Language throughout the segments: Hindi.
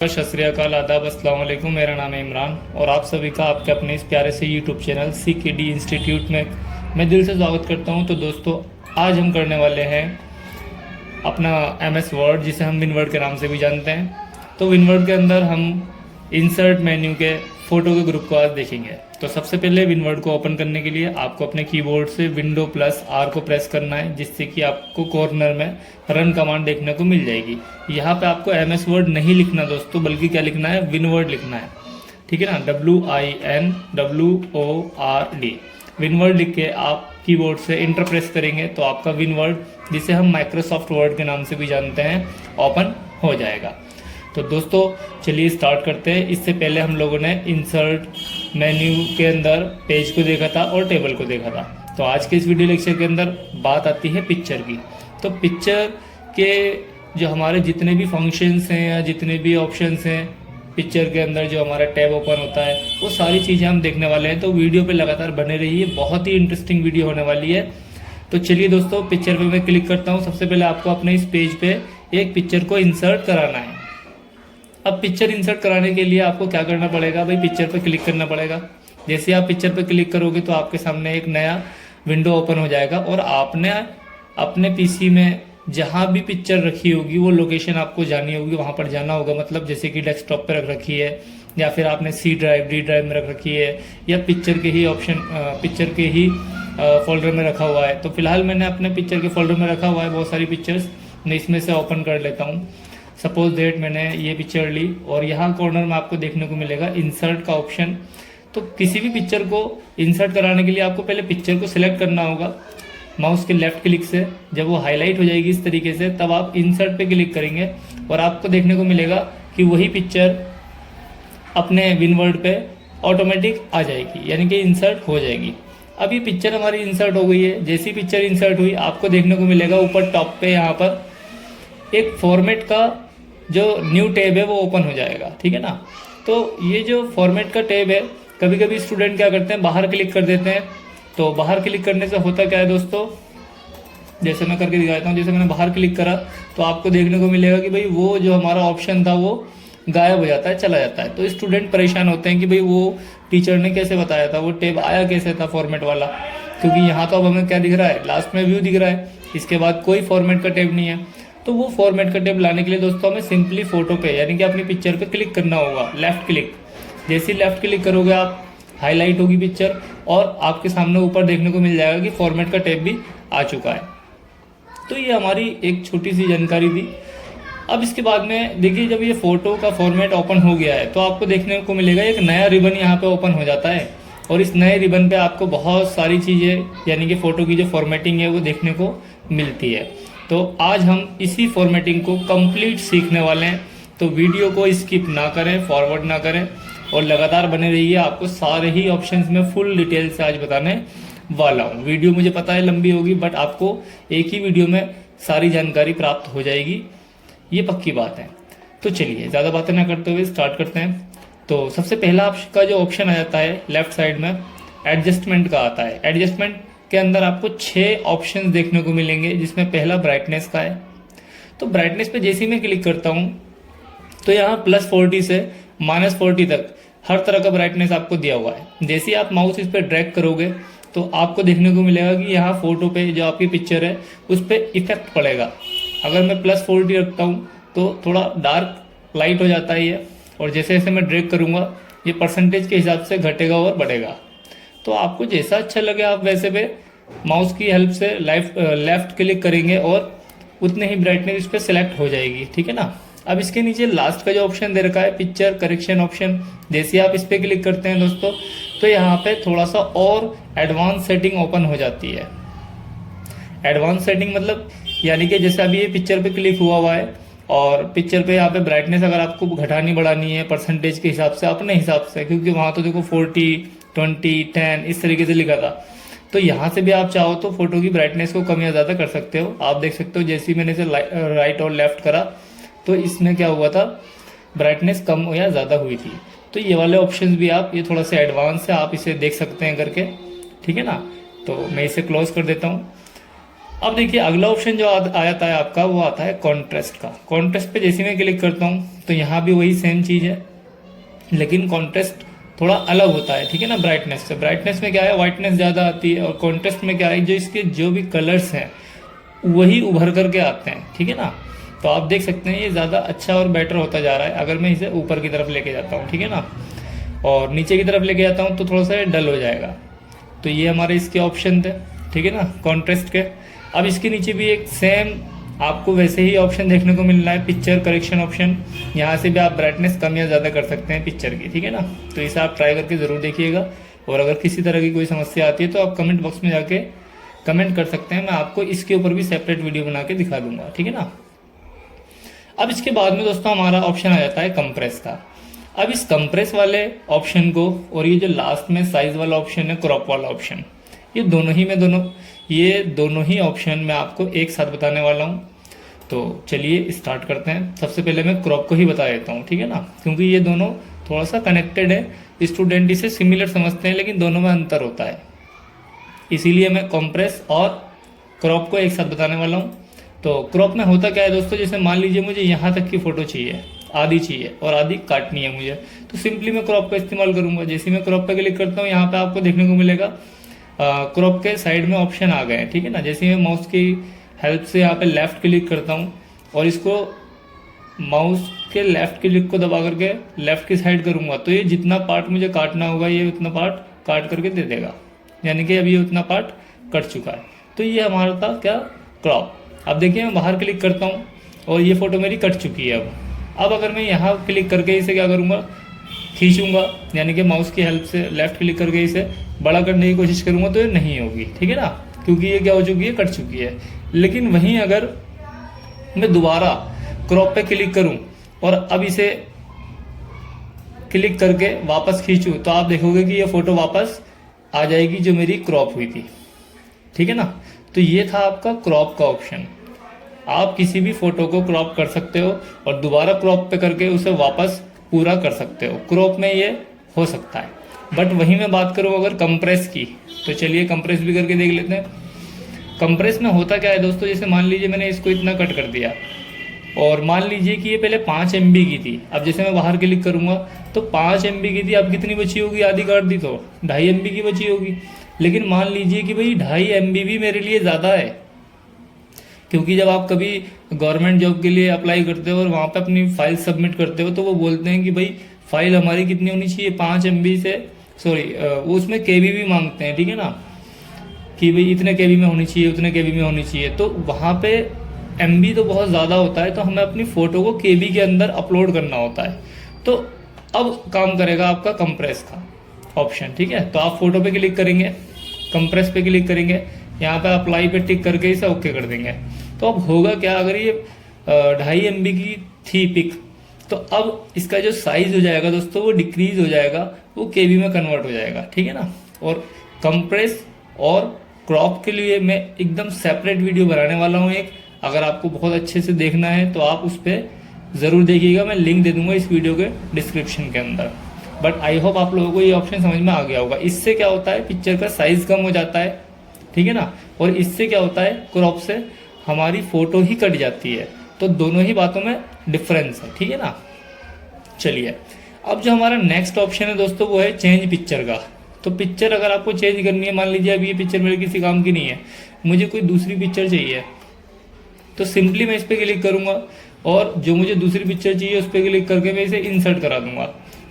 सत श्री अकाल, आदाब, अस्सलाम वालेकुम। मेरा नाम है इमरान और आप सभी का आपके अपने इस प्यारे से यूट्यूब चैनल CKD इंस्टीट्यूट में मैं दिल से स्वागत करता हूं। तो दोस्तों, आज हम करने वाले हैं अपना MS वर्ड, जिसे हम विनवर्ड के नाम से भी जानते हैं। तो विनवर्ड के अंदर हम इंसर्ट मेन्यू के फ़ोटो के ग्रुप को आज देखेंगे। तो सबसे पहले विनवर्ड को ओपन करने के लिए आपको अपने कीबोर्ड से Window+R को प्रेस करना है, जिससे कि आपको कॉर्नर में रन कमांड देखने को मिल जाएगी। यहाँ पे आपको MS वर्ड नहीं लिखना दोस्तों, बल्कि क्या लिखना है, विनवर्ड लिखना है। ठीक है ना, WINWORD। विनवर्ड लिख के आप कीबोर्ड से इंटर प्रेस करेंगे तो आपका विनवर्ड, जिसे हम माइक्रोसॉफ्ट वर्ड के नाम से भी जानते हैं, ओपन हो जाएगा। तो दोस्तों चलिए स्टार्ट करते हैं। इससे पहले हम लोगों ने इंसर्ट मेन्यू के अंदर पेज को देखा था और टेबल को देखा था। तो आज के इस वीडियो लेक्चर के अंदर बात आती है पिक्चर की। तो पिक्चर के जो हमारे जितने भी फंक्शंस हैं या जितने भी ऑप्शंस हैं पिक्चर के अंदर, जो हमारा टैब ओपन होता है, वो सारी चीज़ें हम देखने वाले हैं। तो वीडियो पे लगातार बने रहिए, बहुत ही इंटरेस्टिंग वीडियो होने वाली है। तो चलिए दोस्तों, पिक्चर पे मैं क्लिक करता हूँ। सबसे पहले आपको अपने इस पेज पे एक पिक्चर को इंसर्ट कराना है। अब पिक्चर इंसर्ट कराने के लिए आपको क्या करना पड़ेगा भाई, पिक्चर पे क्लिक करना पड़ेगा। जैसे आप पिक्चर पे क्लिक करोगे तो आपके सामने एक नया विंडो ओपन हो जाएगा और आपने अपने पीसी में जहाँ भी पिक्चर रखी होगी वो लोकेशन आपको जानी होगी, वहाँ पर जाना होगा। मतलब जैसे कि डेस्कटॉप पे रख रखी है, या फिर आपने C ड्राइव D ड्राइव में रख रखी है, या पिक्चर के ही फोल्डर में रखा हुआ है। तो फिलहाल मैंने अपने पिक्चर के फोल्डर में रखा हुआ है बहुत सारी पिक्चर्स। मैं इसमें से ओपन कर लेता हूँ। सपोज डेट मैंने ये पिक्चर ली और यहाँ कॉर्नर में आपको देखने को मिलेगा इंसर्ट का ऑप्शन। तो किसी भी पिक्चर को इंसर्ट कराने के लिए आपको पहले पिक्चर को सिलेक्ट करना होगा माउस के लेफ्ट क्लिक से। जब वो हाईलाइट हो जाएगी इस तरीके से, तब आप इंसर्ट पे क्लिक करेंगे और आपको देखने को मिलेगा कि वही पिक्चर अपने विनवर्ड पे ऑटोमेटिक आ जाएगी, यानी कि इंसर्ट हो जाएगी। अब ये पिक्चर हमारी इंसर्ट हो गई है। जैसी पिक्चर इंसर्ट हुई आपको देखने को मिलेगा ऊपर टॉप पे यहाँ पर एक फॉर्मेट का जो न्यू टैब है वो ओपन हो जाएगा। ठीक है ना। तो ये जो फॉर्मेट का टैब है, कभी कभी स्टूडेंट क्या करते हैं, बाहर क्लिक कर देते हैं। तो बाहर क्लिक करने से होता क्या है दोस्तों, जैसे मैं करके दिखाता हूँ। जैसे मैंने बाहर क्लिक करा तो आपको देखने को मिलेगा कि भाई वो जो हमारा ऑप्शन था वो गायब हो जाता है, चला जाता है। तो स्टूडेंट परेशान होते हैं कि भाई वो टीचर ने कैसे बताया था, वो टैब आया कैसे था फॉर्मेट वाला, क्योंकि यहाँ तो अब हमें क्या दिख रहा है, लास्ट में व्यू दिख रहा है, इसके बाद कोई फॉर्मेट का टैब नहीं है। तो वो फॉर्मेट का टैब लाने के लिए दोस्तों हमें सिंपली फोटो पे, यानी कि अपनी पिक्चर पे क्लिक करना होगा, लेफ्ट क्लिक। जैसे लेफ्ट क्लिक करोगे आप, हाईलाइट होगी पिक्चर और आपके सामने ऊपर देखने को मिल जाएगा कि फॉर्मेट का टैब भी आ चुका है। तो ये हमारी एक छोटी सी जानकारी थी। अब इसके बाद में देखिए, जब ये फोटो का फॉर्मेट ओपन हो गया है तो आपको देखने को मिलेगा एक नया रिबन यहाँ पे ओपन हो जाता है। और इस नए रिबन पे आपको बहुत सारी चीज़ें, यानी कि फ़ोटो की जो फॉर्मेटिंग है वो देखने को मिलती है। तो आज हम इसी फॉर्मेटिंग को कंप्लीट सीखने वाले हैं। तो वीडियो को स्किप ना करें, फॉरवर्ड ना करें और लगातार बने रहिए। आपको सारे ही ऑप्शंस में फुल डिटेल से आज बताने वाला हूँ। वीडियो मुझे पता है लंबी होगी, बट आपको एक ही वीडियो में सारी जानकारी प्राप्त हो जाएगी, ये पक्की बात है। तो चलिए ज़्यादा बातें ना करते हुए स्टार्ट करते हैं। तो सबसे पहला आपका जो ऑप्शन आ जाता है लेफ्ट साइड में, एडजस्टमेंट का आता है। एडजस्टमेंट के अंदर आपको 6 ऑप्शंस देखने को मिलेंगे, जिसमें पहला ब्राइटनेस का है। तो ब्राइटनेस पे जैसे ही मैं क्लिक करता हूँ तो यहाँ +40 से -40 तक हर तरह का ब्राइटनेस आपको दिया हुआ है। जैसे ही आप माउस इस पर ड्रैग करोगे तो आपको देखने को मिलेगा कि यहाँ फोटो पे जो आपकी पिक्चर है उस पर इफेक्ट पड़ेगा। अगर मैं +40 रखता हूँ तो थोड़ा डार्क लाइट हो जाता है ये, और जैसे जैसे मैं ड्रैग करूँगा ये परसेंटेज के हिसाब से घटेगा और बढ़ेगा। तो आपको जैसा अच्छा लगे आप वैसे पे माउस की हेल्प से लेफ्ट क्लिक करेंगे और उतने ही ब्राइटनेस इस पर सेलेक्ट हो जाएगी। ठीक है ना। अब इसके नीचे लास्ट का जो ऑप्शन दे रखा है पिक्चर करेक्शन ऑप्शन, जैसे आप इस पर क्लिक करते हैं दोस्तों तो यहाँ पे थोड़ा सा और एडवांस सेटिंग ओपन हो जाती है। एडवांस सेटिंग मतलब, यानी कि जैसे अभी ये पिक्चर पे क्लिक हुआ है और पिक्चर पे यहाँ पे ब्राइटनेस अगर आपको घटानी बढ़ानी है परसेंटेज के हिसाब से, अपने हिसाब से, क्योंकि वहाँ तो देखो 40, 20, 10 इस तरीके से लिखा था। तो यहाँ से भी आप चाहो तो फोटो की ब्राइटनेस को कम या ज़्यादा कर सकते हो। आप देख सकते हो जैसे ही मैंने इसे राइट और लेफ्ट करा तो इसमें क्या हुआ था, ब्राइटनेस कम या ज़्यादा हुई थी। तो ये वाले ऑप्शंस भी आप, ये थोड़ा सा एडवांस है, आप इसे देख सकते हैं करके। ठीक है ना। तो मैं इसे क्लोज कर देता हूँ। अब देखिए अगला ऑप्शन जो आता है आपका, वो आता है कॉन्ट्रास्ट का। कॉन्ट्रास्ट पे जैसे मैं क्लिक करता हूँ तो यहाँ भी वही सेम चीज़ है, लेकिन कॉन्ट्रास्ट थोड़ा अलग होता है, ठीक है ना, ब्राइटनेस से। ब्राइटनेस में क्या है, वाइटनेस ज़्यादा आती है, और कॉन्ट्रास्ट में क्या है, जो इसके जो भी कलर्स हैं वही उभर करके आते हैं, ठीक है ना। तो आप देख सकते हैं ये ज़्यादा अच्छा और बेटर होता जा रहा है अगर मैं इसे ऊपर की तरफ लेके जाता हूँ, ठीक है ना, और नीचे की तरफ लेके जाता हूँ तो थोड़ा सा डल हो जाएगा। तो ये हमारे इसके ऑप्शन थे, ठीक है ना, कॉन्ट्रास्ट के। अब इसके नीचे भी एक सेम आपको वैसे ही ऑप्शन देखने को मिल रहा है, पिक्चर करेक्शन ऑप्शन। यहाँ से भी आप ब्राइटनेस कम या ज़्यादा कर सकते हैं पिक्चर की, ठीक है ना। तो इसे आप ट्राई करके ज़रूर देखिएगा, और अगर किसी तरह की कोई समस्या आती है तो आप कमेंट बॉक्स में जाके कमेंट कर सकते हैं, मैं आपको इसके ऊपर भी सेपरेट वीडियो बना के दिखा दूंगा, ठीक है ना। अब इसके बाद में दोस्तों हमारा ऑप्शन आ जाता है कंप्रेस का। अब इस कंप्रेस वाले ऑप्शन को और ये जो लास्ट में साइज वाला ऑप्शन है, क्रॉप वाला ऑप्शन, ये दोनों ही ऑप्शन मैं आपको एक साथ बताने वाला हूँ। तो चलिए स्टार्ट करते हैं। सबसे पहले मैं क्रॉप को ही बता देता हूँ, ठीक है ना, क्योंकि ये दोनों थोड़ा सा कनेक्टेड है। स्टूडेंट इसे सिमिलर समझते हैं लेकिन दोनों में अंतर होता है, इसीलिए मैं कंप्रेस और क्रॉप को एक साथ बताने वाला हूँ। तो क्रॉप में होता क्या है दोस्तों, जैसे मान लीजिए मुझे यहाँ तक की फ़ोटो चाहिए, आधी चाहिए और आधी काटनी है मुझे, तो सिंपली मैं क्रॉप का इस्तेमाल करूँगा। जैसे मैं क्रॉप पे क्लिक करता हूँ, यहाँ पे आपको देखने को मिलेगा क्रॉप के साइड में ऑप्शन आ गए हैं, ठीक है ना। जैसे मैं माउस की हेल्प से यहाँ पे लेफ़्ट क्लिक करता हूँ और इसको माउस के लेफ़्ट क्लिक को दबा करके लेफ़्ट की साइड करूँगा, तो ये जितना पार्ट मुझे काटना होगा ये उतना पार्ट काट करके दे देगा, यानी कि अभी उतना पार्ट कट चुका है। तो ये हमारा था क्या, क्रॉप। अब देखिए मैं बाहर क्लिक करता हूँ और ये फ़ोटो मेरी कट चुकी है। अब अगर मैं यहाँ क्लिक करके इसे क्या करूँगा, खींचूंगा, यानी कि माउस की हेल्प से लेफ़्ट क्लिक करके इसे बड़ा करने की कोशिश करूँगा तो ये नहीं होगी, ठीक है ना, क्योंकि ये क्या हो चुकी है, कट चुकी है। लेकिन वहीं अगर मैं दोबारा क्रॉप पे क्लिक करूँ और अब इसे क्लिक करके वापस खींचूँ तो आप देखोगे कि ये फ़ोटो वापस आ जाएगी जो मेरी क्रॉप हुई थी, ठीक है ना। तो ये था आपका क्रॉप का ऑप्शन। आप किसी भी फोटो को क्रॉप कर सकते हो और दोबारा क्रॉप पे करके उसे वापस पूरा कर सकते हो, क्रॉप में ये हो सकता है। बट वहीं मैं बात करूँ अगर कंप्रेस की, तो चलिए कंप्रेस भी करके देख लेते हैं। कंप्रेस में होता क्या है दोस्तों, जैसे मान लीजिए मैंने इसको इतना कट कर दिया और मान लीजिए कि ये पहले 5 MB की थी। अब जैसे मैं बाहर क्लिक करूँगा तो 5 MB की थी, अब कितनी बची होगी, आधी काट दी तो 2.5 MB की बची होगी। लेकिन मान लीजिए कि भाई 2.5 MB भी मेरे लिए ज़्यादा है, क्योंकि जब आप कभी गवर्नमेंट जॉब के लिए अप्लाई करते हो और वहाँ पे अपनी फाइल सबमिट करते हो तो वो बोलते हैं कि भाई फाइल हमारी कितनी होनी चाहिए, 5 MB से, सॉरी वो उसमें KB भी मांगते हैं, ठीक है ना, कि भाई इतने KB में होनी चाहिए, उतने KB में होनी चाहिए। तो वहाँ पे MB तो बहुत ज़्यादा होता है, तो हमें अपनी फ़ोटो को KB के अंदर अपलोड करना होता है। तो अब काम करेगा आपका कंप्रेस का ऑप्शन, ठीक है। तो आप फोटो पे क्लिक करेंगे, कंप्रेस पे क्लिक करेंगे, यहाँ पे अप्लाई पे टिक करके इसे ओके कर देंगे। तो अब होगा क्या, अगर ये 2.5 MB की थी पिक, तो अब इसका जो साइज हो जाएगा दोस्तों वो डिक्रीज हो जाएगा, वो KB में कन्वर्ट हो जाएगा, ठीक है ना। और कंप्रेस और क्रॉप के लिए मैं एकदम सेपरेट वीडियो बनाने वाला हूँ एक, अगर आपको बहुत अच्छे से देखना है तो आप उस पर ज़रूर देखिएगा, मैं लिंक दे दूंगा इस वीडियो के डिस्क्रिप्शन के अंदर। बट आई होप आप लोगों को ये ऑप्शन समझ में आ गया होगा। इससे क्या होता है, पिक्चर का साइज कम हो जाता है, ठीक है ना, और इससे क्या होता है, क्रॉप से हमारी फ़ोटो ही कट जाती है। तो दोनों ही बातों में डिफरेंस है, ठीक है ना। चलिए अब जो हमारा नेक्स्ट ऑप्शन है दोस्तों वो है चेंज पिक्चर का। तो पिक्चर अगर आपको चेंज करनी है, मान लीजिए अभी ये पिक्चर मेरे किसी काम की नहीं है, मुझे कोई दूसरी पिक्चर चाहिए, तो सिंपली मैं इस पर क्लिक करूँगा और जो मुझे दूसरी पिक्चर चाहिए उस पर क्लिक करके मैं इसे इंसर्ट करा दूंगा।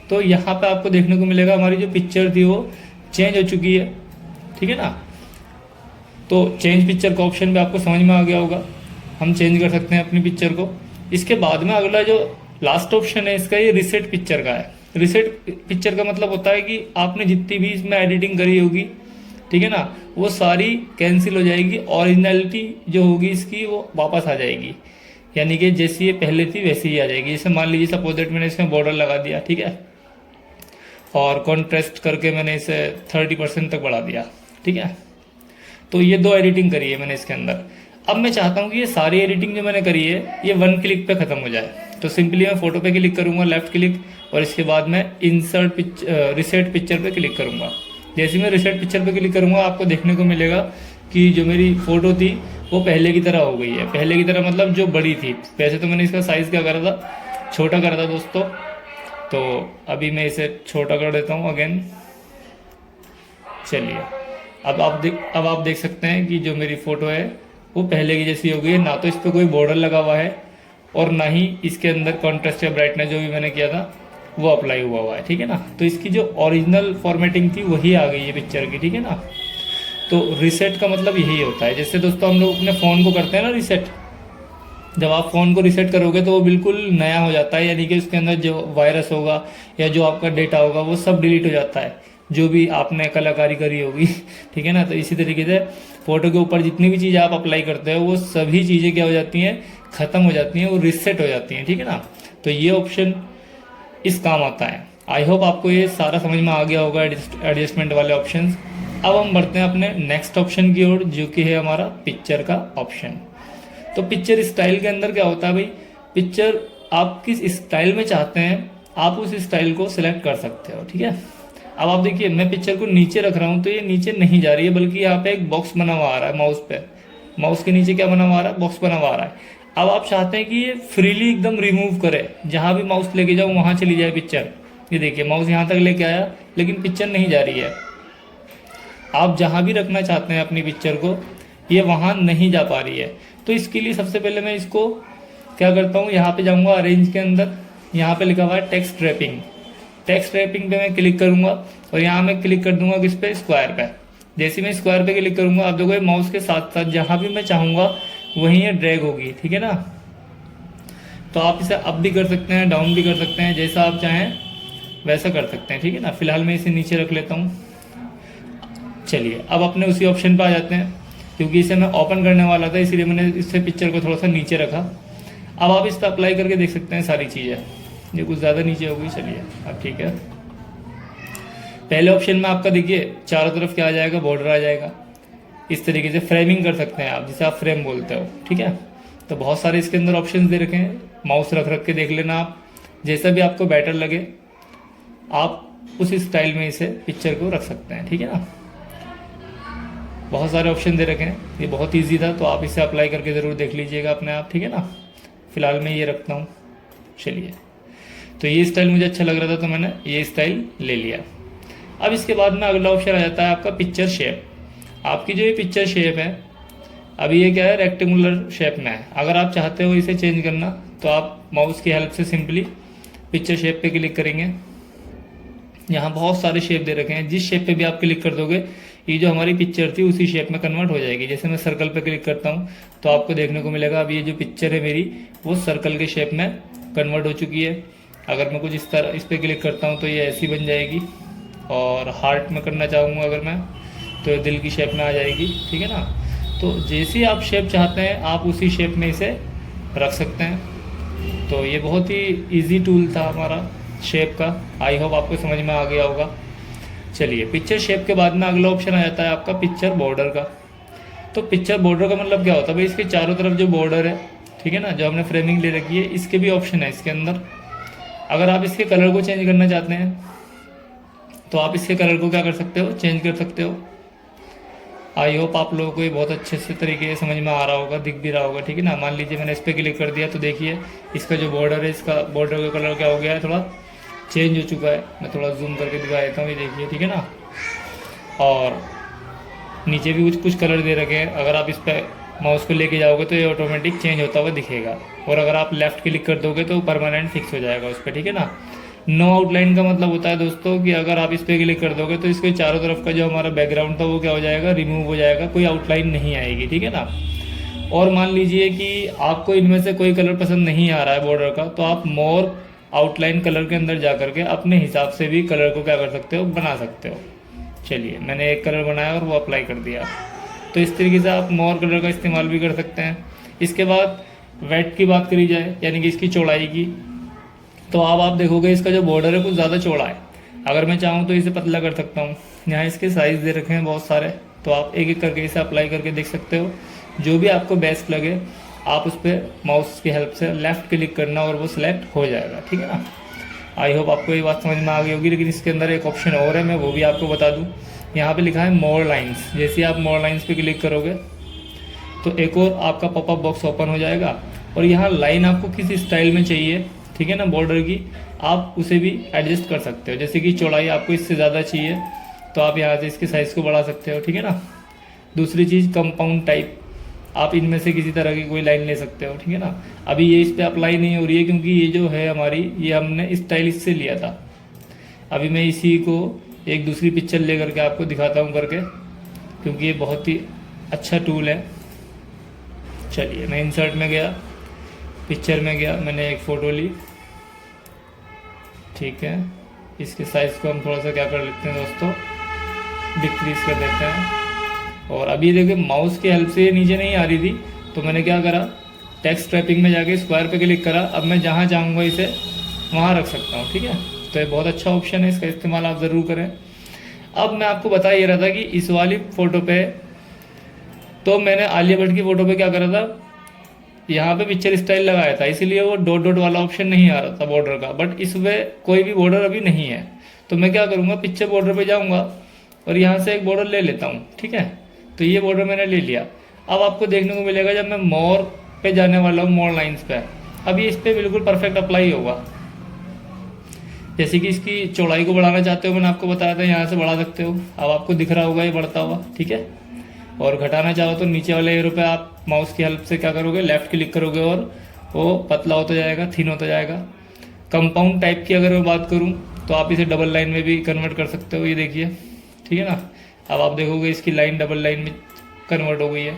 तो यहाँ पे आपको देखने को मिलेगा हमारी जो पिक्चर थी वो चेंज हो चुकी है, ठीक है ना। तो चेंज पिक्चर का ऑप्शन भी आपको समझ में आ गया होगा, हम चेंज कर सकते हैं अपनी पिक्चर को। इसके बाद में अगला जो लास्ट ऑप्शन है इसका, ये रिसेट पिक्चर का है। रिसेट पिक्चर का मतलब होता है कि आपने जितनी भी इसमें एडिटिंग करी होगी, ठीक है ना, वो सारी कैंसिल हो जाएगी, ओरिजिनलिटी जो होगी इसकी वो वापस आ जाएगी, यानी कि जैसी ये पहले थी वैसी ही आ जाएगी। जैसे मान लीजिए सपोज दैट मैंने इसमें बॉर्डर लगा दिया, ठीक है, और कॉन्ट्रास्ट करके मैंने इसे 30% तक बढ़ा दिया, ठीक है। तो ये 2 एडिटिंग करी है मैंने इसके अंदर। अब मैं चाहता हूँ कि ये सारी एडिटिंग जो मैंने करी है ये 1 क्लिक पे ख़त्म हो जाए। तो सिंपली मैं फोटो पे क्लिक करूँगा, लेफ्ट क्लिक, और इसके बाद मैं रिसेट पिक्चर पे क्लिक करूँगा। जैसे मैं रिसेट पिक्चर पे क्लिक करूँगा आपको देखने को मिलेगा कि जो मेरी फ़ोटो थी वो पहले की तरह हो गई है। पहले की तरह मतलब जो बड़ी थी। वैसे तो मैंने इसका साइज़ क्या करा था, छोटा करा था दोस्तों। तो अभी मैं इसे छोटा कर देता हूँ अगेन। चलिए, अब आप देख सकते हैं कि जो मेरी फ़ोटो है वो पहले की जैसी हो गई है। ना तो इस पर कोई बॉर्डर लगा हुआ है और ना ही इसके अंदर कॉन्ट्रास्ट या ब्राइटनेस जो भी मैंने किया था वो अप्लाई हुआ है, ठीक है ना। तो इसकी जो ओरिजिनल फॉर्मेटिंग थी वही आ गई है पिक्चर की, ठीक है ना। तो रीसेट का मतलब यही होता है। जैसे दोस्तों हम लोग अपने फ़ोन को करते हैं ना रीसेट, जब आप फ़ोन को रीसेट करोगे तो वो बिल्कुल नया हो जाता है, यानी कि उसके अंदर जो वायरस होगा या जो आपका डेटा होगा वो सब डिलीट हो जाता है, जो भी आपने कलाकारी करी होगी, ठीक है ना। तो इसी तरीके से फ़ोटो के ऊपर जितनी भी चीज़ आप अप्लाई करते हो वो सभी चीज़ें क्या हो जाती हैं, ख़त्म हो जाती हैं, वो रीसेट हो जाती हैं, ठीक है ना। तो ये ऑप्शन इस काम आता है। आई होप आपको ये सारा समझ में आ गया होगा एडजस्टमेंट वाले ऑप्शंस। अब हम बढ़ते हैं अपने नेक्स्ट ऑप्शन की ओर, जो कि है हमारा पिक्चर का ऑप्शन। तो पिक्चर स्टाइल के अंदर क्या होता है भाई, पिक्चर आप किस स्टाइल में चाहते हैं आप उस स्टाइल को सिलेक्ट कर सकते हो, ठीक है। अब आप देखिए मैं पिक्चर को नीचे रख रहा हूँ तो ये नीचे नहीं जा रही है, बल्कि यहाँ पे एक बॉक्स बना हुआ आ रहा है माउस पे। माउस के नीचे क्या बना हुआ आ रहा है, बॉक्स बना हुआ आ रहा है। अब आप चाहते हैं कि ये फ्रीली एकदम रिमूव करे, जहाँ भी माउस लेके जाओ वहाँ चली जाए पिक्चर। ये देखिए माउस यहाँ तक लेके आया लेकिन पिक्चर नहीं जा रही है। आप जहाँ भी रखना चाहते हैं अपनी पिक्चर को ये वहाँ नहीं जा पा रही है। तो इसके लिए सबसे पहले मैं इसको क्या करता हूँ, यहाँ पे जाऊँगा अरेंज के अंदर, यहाँ पे लिखा हुआ है टेक्स्ट रैपिंग। टेक्स्ट रैपिंग पे मैं क्लिक करूँगा और यहाँ मैं क्लिक कर दूंगा किस पे, स्क्वायर पे। जैसे मैं स्क्वायर पे क्लिक करूँगा आप देखो माउस के साथ साथ जहाँ भी मैं चाहूँगा वहीं ये ड्रैग होगी, ठीक है ना। तो आप इसे अप भी कर सकते हैं, डाउन भी कर सकते हैं, जैसा आप चाहें वैसा कर सकते हैं, ठीक है ना। फिलहाल मैं इसे नीचे रख लेता हूँ। चलिए अब अपने उसी ऑप्शन पर आ जाते हैं, क्योंकि इसे मैं ओपन करने वाला था इसलिए मैंने इससे पिक्चर को थोड़ा सा नीचे रखा। अब आप इस पर अप्लाई करके देख सकते हैं सारी चीज़ें। ये कुछ ज़्यादा नीचे हो गई, चलिए अब ठीक है। पहले ऑप्शन में आपका देखिए चारों तरफ क्या आ जाएगा, बॉर्डर आ जाएगा। इस तरीके से फ्रेमिंग कर सकते हैं आप, जिसे आप फ्रेम बोलते हो, ठीक है। तो बहुत सारे इसके अंदर ऑप्शन दे रखे हैं, माउस रख रख के देख लेना आप, जैसा भी आपको बेटर लगे आप उस स्टाइल में इसे पिक्चर को रख सकते हैं, ठीक है ना। बहुत सारे ऑप्शन दे रखे हैं, ये बहुत ईजी था, तो आप इसे अप्लाई करके ज़रूर देख लीजिएगा अपने आप, ठीक है ना। फिलहाल मैं ये रखता हूँ। चलिए, तो ये स्टाइल मुझे अच्छा लग रहा था तो मैंने ये स्टाइल ले लिया। अब इसके बाद में अगला ऑप्शन आ जाता है आपका पिक्चर शेप। आपकी जो ये पिक्चर शेप है अभी ये क्या है, रेक्टेंगुलर शेप में है। अगर आप चाहते हो इसे चेंज करना तो आप माउस की हेल्प से सिंपली पिक्चर शेप पे क्लिक करेंगे। यहाँ बहुत सारे शेप दे रखे हैं, जिस शेप पे भी आप क्लिक कर दोगे ये जो हमारी पिक्चर थी उसी शेप में कन्वर्ट हो जाएगी। जैसे मैं सर्कल पे क्लिक करता हूँ तो आपको देखने को मिलेगा अब ये जो पिक्चर है मेरी वो सर्कल के शेप में कन्वर्ट हो चुकी है। अगर मैं कुछ इस तरह इस पर क्लिक करता हूँ तो ये ऐसी बन जाएगी, और हार्ट में करना चाहूँगा अगर मैं तो ये दिल की शेप में आ जाएगी, ठीक है ना। तो जैसी आप शेप चाहते हैं आप उसी शेप में इसे रख सकते हैं। तो ये बहुत ही ईजी टूल था हमारा शेप का। आई होप आपको समझ में आ गया होगा। चलिए, पिक्चर शेप के बाद में अगला ऑप्शन आ जाता है आपका पिक्चर बॉर्डर का। तो पिक्चर बॉर्डर का मतलब क्या होता है भाई, इसके चारों तरफ जो बॉर्डर है, ठीक है ना, जो हमने फ्रेमिंग ले रखी है, इसके भी ऑप्शन है इसके अंदर। अगर आप इसके कलर को चेंज करना चाहते हैं तो आप इसके कलर को क्या कर सकते हो, चेंज कर सकते हो। आई होप आप लोगों को ये बहुत अच्छे से तरीके से समझ में आ रहा होगा, दिख भी रहा होगा, ठीक है ना। मान लीजिए मैंने इस पर क्लिक कर दिया तो देखिए इसका जो बॉर्डर है, इसका बॉर्डर का कलर क्या हो गया है, थोड़ा चेंज हो चुका है। मैं थोड़ा जूम करके दिखा देता हूँ, ये देखिए, ठीक है ना। और नीचे भी कुछ कलर दे रखे हैं। अगर आप इस पर माउस को लेके जाओगे तो ये ऑटोमेटिक चेंज होता हुआ दिखेगा, और अगर आप लेफ़्ट क्लिक कर दोगे तो परमानेंट फिक्स हो जाएगा उस पर, ठीक है ना। नो आउटलाइन का मतलब होता है दोस्तों कि अगर आप इस पर क्लिक कर दोगे तो इसके चारों तरफ का जो हमारा बैकग्राउंड था वो क्या हो जाएगा, रिमूव हो जाएगा, कोई आउटलाइन नहीं आएगी, ठीक है ना। और मान लीजिए कि आपको इनमें से कोई कलर पसंद नहीं आ रहा है बॉर्डर का, तो आप मोर आउटलाइन कलर के अंदर जा करके अपने हिसाब से भी कलर को क्या कर सकते हो, बना सकते हो। चलिए, मैंने एक कलर बनाया और वो अप्लाई कर दिया। तो इस तरीके से आप मोर कलर का इस्तेमाल भी कर सकते हैं। इसके बाद वेट की बात करी जाए, यानी कि इसकी चौड़ाई की, तो अब आप देखोगे इसका जो बॉर्डर है कुछ ज़्यादा चौड़ा है। अगर मैं चाहूँ तो इसे पतला कर सकता हूँ। यहाँ इसके साइज़ दे रखे हैं बहुत सारे, तो आप एक एक करके इसे अप्लाई करके देख सकते हो। जो भी आपको बेस्ट लगे आप उस पर माउस की हेल्प से लेफ़्ट क्लिक करना और वो सिलेक्ट हो जाएगा, ठीक है ना। आई होप आपको ये बात समझ में आ गई होगी। लेकिन इसके अंदर एक ऑप्शन और है, मैं वो भी आपको बता दूँ। यहाँ पे लिखा है मोर लाइंस। जैसे आप मोर लाइंस पे क्लिक करोगे तो एक और आपका पॉपअप बॉक्स ओपन हो जाएगा। और यहाँ लाइन आपको किस स्टाइल में चाहिए, ठीक है ना, बॉर्डर की, आप उसे भी एडजस्ट कर सकते हो। जैसे कि चौड़ाई आपको इससे ज़्यादा चाहिए तो आप यहाँ से इसके साइज़ को बढ़ा सकते हो, ठीक है ना। दूसरी चीज़ कंपाउंड टाइप, आप इनमें से किसी तरह की कोई लाइन ले सकते हो, ठीक है ना। अभी ये इस पर अप्लाई नहीं हो रही है क्योंकि ये जो है हमारी, ये हमने स्टाइलिश से लिया था। अभी मैं इसी को एक दूसरी पिक्चर ले करके आपको दिखाता हूँ करके, क्योंकि ये बहुत ही अच्छा टूल है। चलिए मैं इंसर्ट में गया, पिक्चर में गया, मैंने एक फ़ोटो ली, ठीक है। इसके साइज़ को हम थोड़ा सा क्या कर लेते हैं दोस्तों, डिक्रीज कर देते हैं। और अभी देखिए माउस की हेल्प से ये नीचे नहीं आ रही थी, तो मैंने क्या करा, टेक्स्ट रैपिंग में जाके स्क्वायर पे क्लिक करा। अब मैं जहाँ चाहूँगा इसे वहाँ रख सकता हूँ, ठीक है। तो ये बहुत अच्छा ऑप्शन है, इसका इस्तेमाल आप ज़रूर करें। अब मैं आपको बता ये रहा था कि इस वाली फ़ोटो पे, तो मैंने आलिया भट्ट की फ़ोटो पे क्या करा था, यहाँ पे पिक्चर स्टाइल लगाया था, इसीलिए वो डॉट डॉट वाला ऑप्शन नहीं आ रहा था बॉर्डर का। बट इसमें कोई भी बॉर्डर अभी नहीं है, तो मैं क्या करूँगा, पिक्चर बॉर्डर पे जाऊँगा और यहाँ से एक बॉर्डर ले लेता हूँ, ठीक है। तो ये बॉर्डर मैंने ले लिया। अब आपको देखने को मिलेगा जब मैं मोर पे जाने वाला हूँ, मोर लाइन्स पे, अभी इस पर बिल्कुल परफेक्ट अप्लाई होगा। जैसे कि इसकी चौड़ाई को बढ़ाना चाहते हो, मैंने आपको बताया था यहाँ से बढ़ा सकते हो। अब आपको दिख रहा होगा ये बढ़ता हुआ, ठीक है। और घटाना चाहो तो नीचे वाले एरो पे आप माउस की हेल्प से क्या करोगे, लेफ्ट क्लिक करोगे और वो पतला होता जाएगा, थिन होता जाएगा। कंपाउंड टाइप की अगर मैं बात करूँ तो आप इसे डबल लाइन में भी कन्वर्ट कर सकते हो, ये देखिए, ठीक है ना। अब आप देखोगे इसकी लाइन डबल लाइन में कन्वर्ट हो गई है।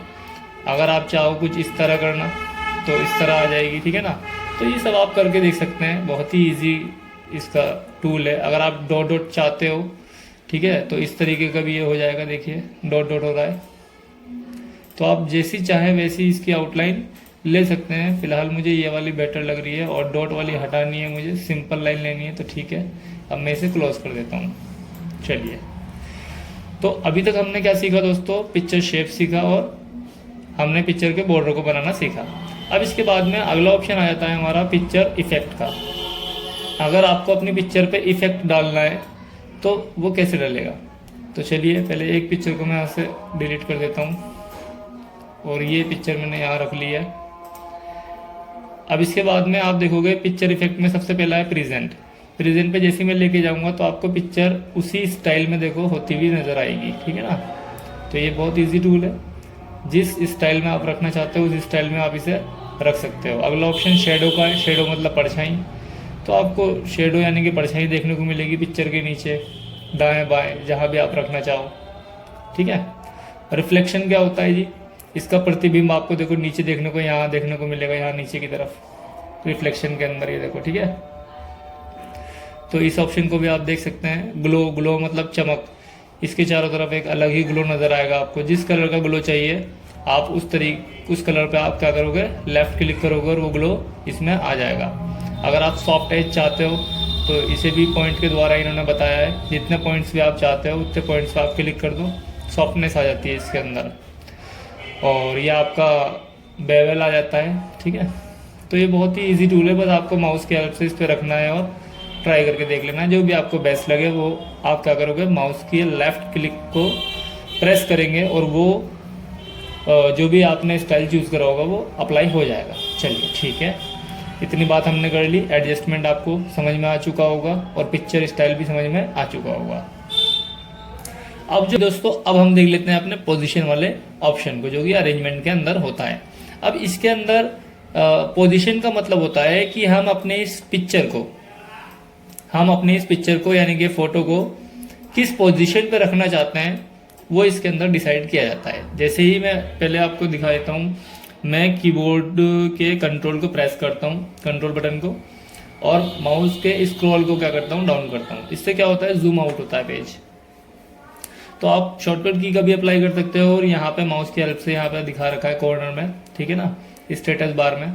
अगर आप चाहो कुछ इस तरह करना तो इस तरह आ जाएगी, ठीक है ना। तो ये सब आप करके देख सकते हैं, बहुत ही ईजी इसका टूल है। अगर आप डॉट डॉट चाहते हो, ठीक है, तो इस तरीके का भी ये हो जाएगा, देखिए डॉट डॉट हो रहा है। तो आप जैसी चाहे वैसी इसकी आउटलाइन ले सकते हैं। फिलहाल मुझे ये वाली बेटर लग रही है और डॉट वाली हटानी है, मुझे सिंपल लाइन लेनी है, तो ठीक है। अब मैं इसे क्लोज कर देता हूँ। चलिए, तो अभी तक हमने क्या सीखा दोस्तों, पिक्चर शेप सीखा और हमने पिक्चर के बॉर्डर को बनाना सीखा। अब इसके बाद में अगला ऑप्शन आ जाता है हमारा पिक्चर इफेक्ट का। अगर आपको अपनी पिक्चर पे इफेक्ट डालना है तो वो कैसे डालेगा, तो चलिए पहले एक पिक्चर को मैं यहाँ से डिलीट कर देता हूँ और ये पिक्चर मैंने यहाँ रख ली है। अब इसके बाद में आप देखोगे पिक्चर इफेक्ट में सबसे पहला है प्रेजेंट। प्रेजेंट पे जैसे मैं लेके जाऊँगा तो आपको पिक्चर उसी स्टाइल में देखो होती हुई नज़र आएगी, ठीक है ना। तो ये बहुत ईजी टूल है, जिस स्टाइल में आप रखना चाहते हो उस स्टाइल में आप इसे रख सकते हो। अगला ऑप्शन शेडो का है। शेडो मतलब परछाई, तो आपको शेडो यानी कि परछाई देखने को मिलेगी पिक्चर के नीचे, दाएं बाएं जहाँ भी आप रखना चाहो, ठीक है। रिफ्लेक्शन क्या होता है जी, इसका प्रतिबिंब आपको देखो नीचे देखने को, यहाँ देखने को मिलेगा, यहाँ नीचे की तरफ रिफ्लेक्शन के अंदर, ये देखो, ठीक है। तो इस ऑप्शन को भी आप देख सकते हैं। ग्लो, ग्लो मतलब चमक, इसके चारों तरफ एक अलग ही ग्लो नज़र आएगा आपको। जिस कलर का ग्लो चाहिए आप उस कलर पे आप क्या करोगे, लेफ्ट क्लिक करोगे और वो ग्लो इसमें आ जाएगा। अगर आप सॉफ्ट एज चाहते हो तो इसे भी पॉइंट के द्वारा इन्होंने बताया है, जितने पॉइंट्स भी आप चाहते हो उतने पॉइंट्स पे आप क्लिक कर दो, सॉफ्टनेस आ जाती है इसके अंदर और ये आपका बेवल आ जाता है, ठीक है। तो ये बहुत ही इजी टूल है, बस आपको माउस की हेल्प से इस पर रखना है और ट्राई करके देख लेना है। जो भी आपको बेस्ट लगे वो आप क्या करोगे, माउस की लेफ़्ट क्लिक को प्रेस करेंगे और वो जो भी आपने स्टाइल चूज़ करा होगा वो अप्लाई हो जाएगा। चलिए ठीक है, इतनी बात हमने कर ली। एडजस्टमेंट आपको समझ में आ चुका होगा और पिक्चर स्टाइल भी समझ में आ चुका होगा। अब जो दोस्तों, अब हम देख लेते हैं अपने पोजीशन वाले ऑप्शन को, जो कि अरेंजमेंट के अंदर होता है। अब इसके अंदर पोजीशन का मतलब होता है कि हम अपने इस पिक्चर को यानी कि फ़ोटो को किस पोजीशन पे रखना चाहते हैं वो इसके अंदर डिसाइड किया जाता है। जैसे ही मैं पहले आपको दिखा देता हूँ, मैं कीबोर्ड के कंट्रोल को प्रेस करता हूँ, कंट्रोल बटन को, और माउस के स्क्रॉल को क्या करता हूँ, डाउन करता हूँ। इससे क्या होता है, जूम आउट होता है पेज। तो आप शॉर्टकट की का भी अप्लाई कर सकते हो और यहाँ पे माउस की हेल्प से यहाँ पे दिखा रखा है कॉर्नर में, ठीक है ना, स्टेटस बार में,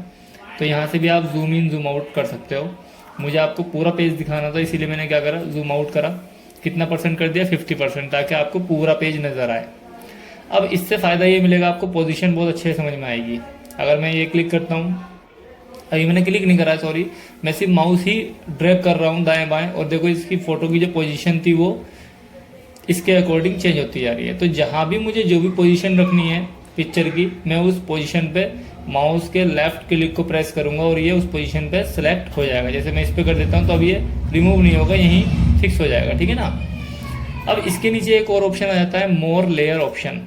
तो यहाँ से भी आप जूम इन जूम आउट कर सकते हो। मुझे आपको पूरा पेज दिखाना था, इसीलिए मैंने क्या करा, जूम आउट करा। कितना परसेंट कर दिया, 50%, ताकि आपको पूरा पेज नज़र आए। अब इससे फ़ायदा ये मिलेगा आपको, पोजीशन बहुत अच्छे से समझ में आएगी। अगर मैं ये क्लिक करता हूँ, अभी मैंने क्लिक नहीं करा है, सॉरी, मैं सिर्फ माउस ही ड्रैग कर रहा हूँ दाएं बाएं, और देखो इसकी फ़ोटो की जो पोजीशन थी वो इसके अकॉर्डिंग चेंज होती जा रही है। तो जहाँ भी मुझे जो भी पोजीशन रखनी है पिक्चर की, मैं उस पोजीशन पे माउस के लेफ्ट क्लिक को प्रेस करूंगा और ये उस पोजीशन पे सेलेक्ट हो जाएगा। जैसे मैं इस पे कर देता हूँ तो अब ये रिमूव नहीं होगा, यहीं फिक्स हो जाएगा, ठीक है ना। अब इसके नीचे एक और ऑप्शन आ जाता है मोर लेयर ऑप्शन।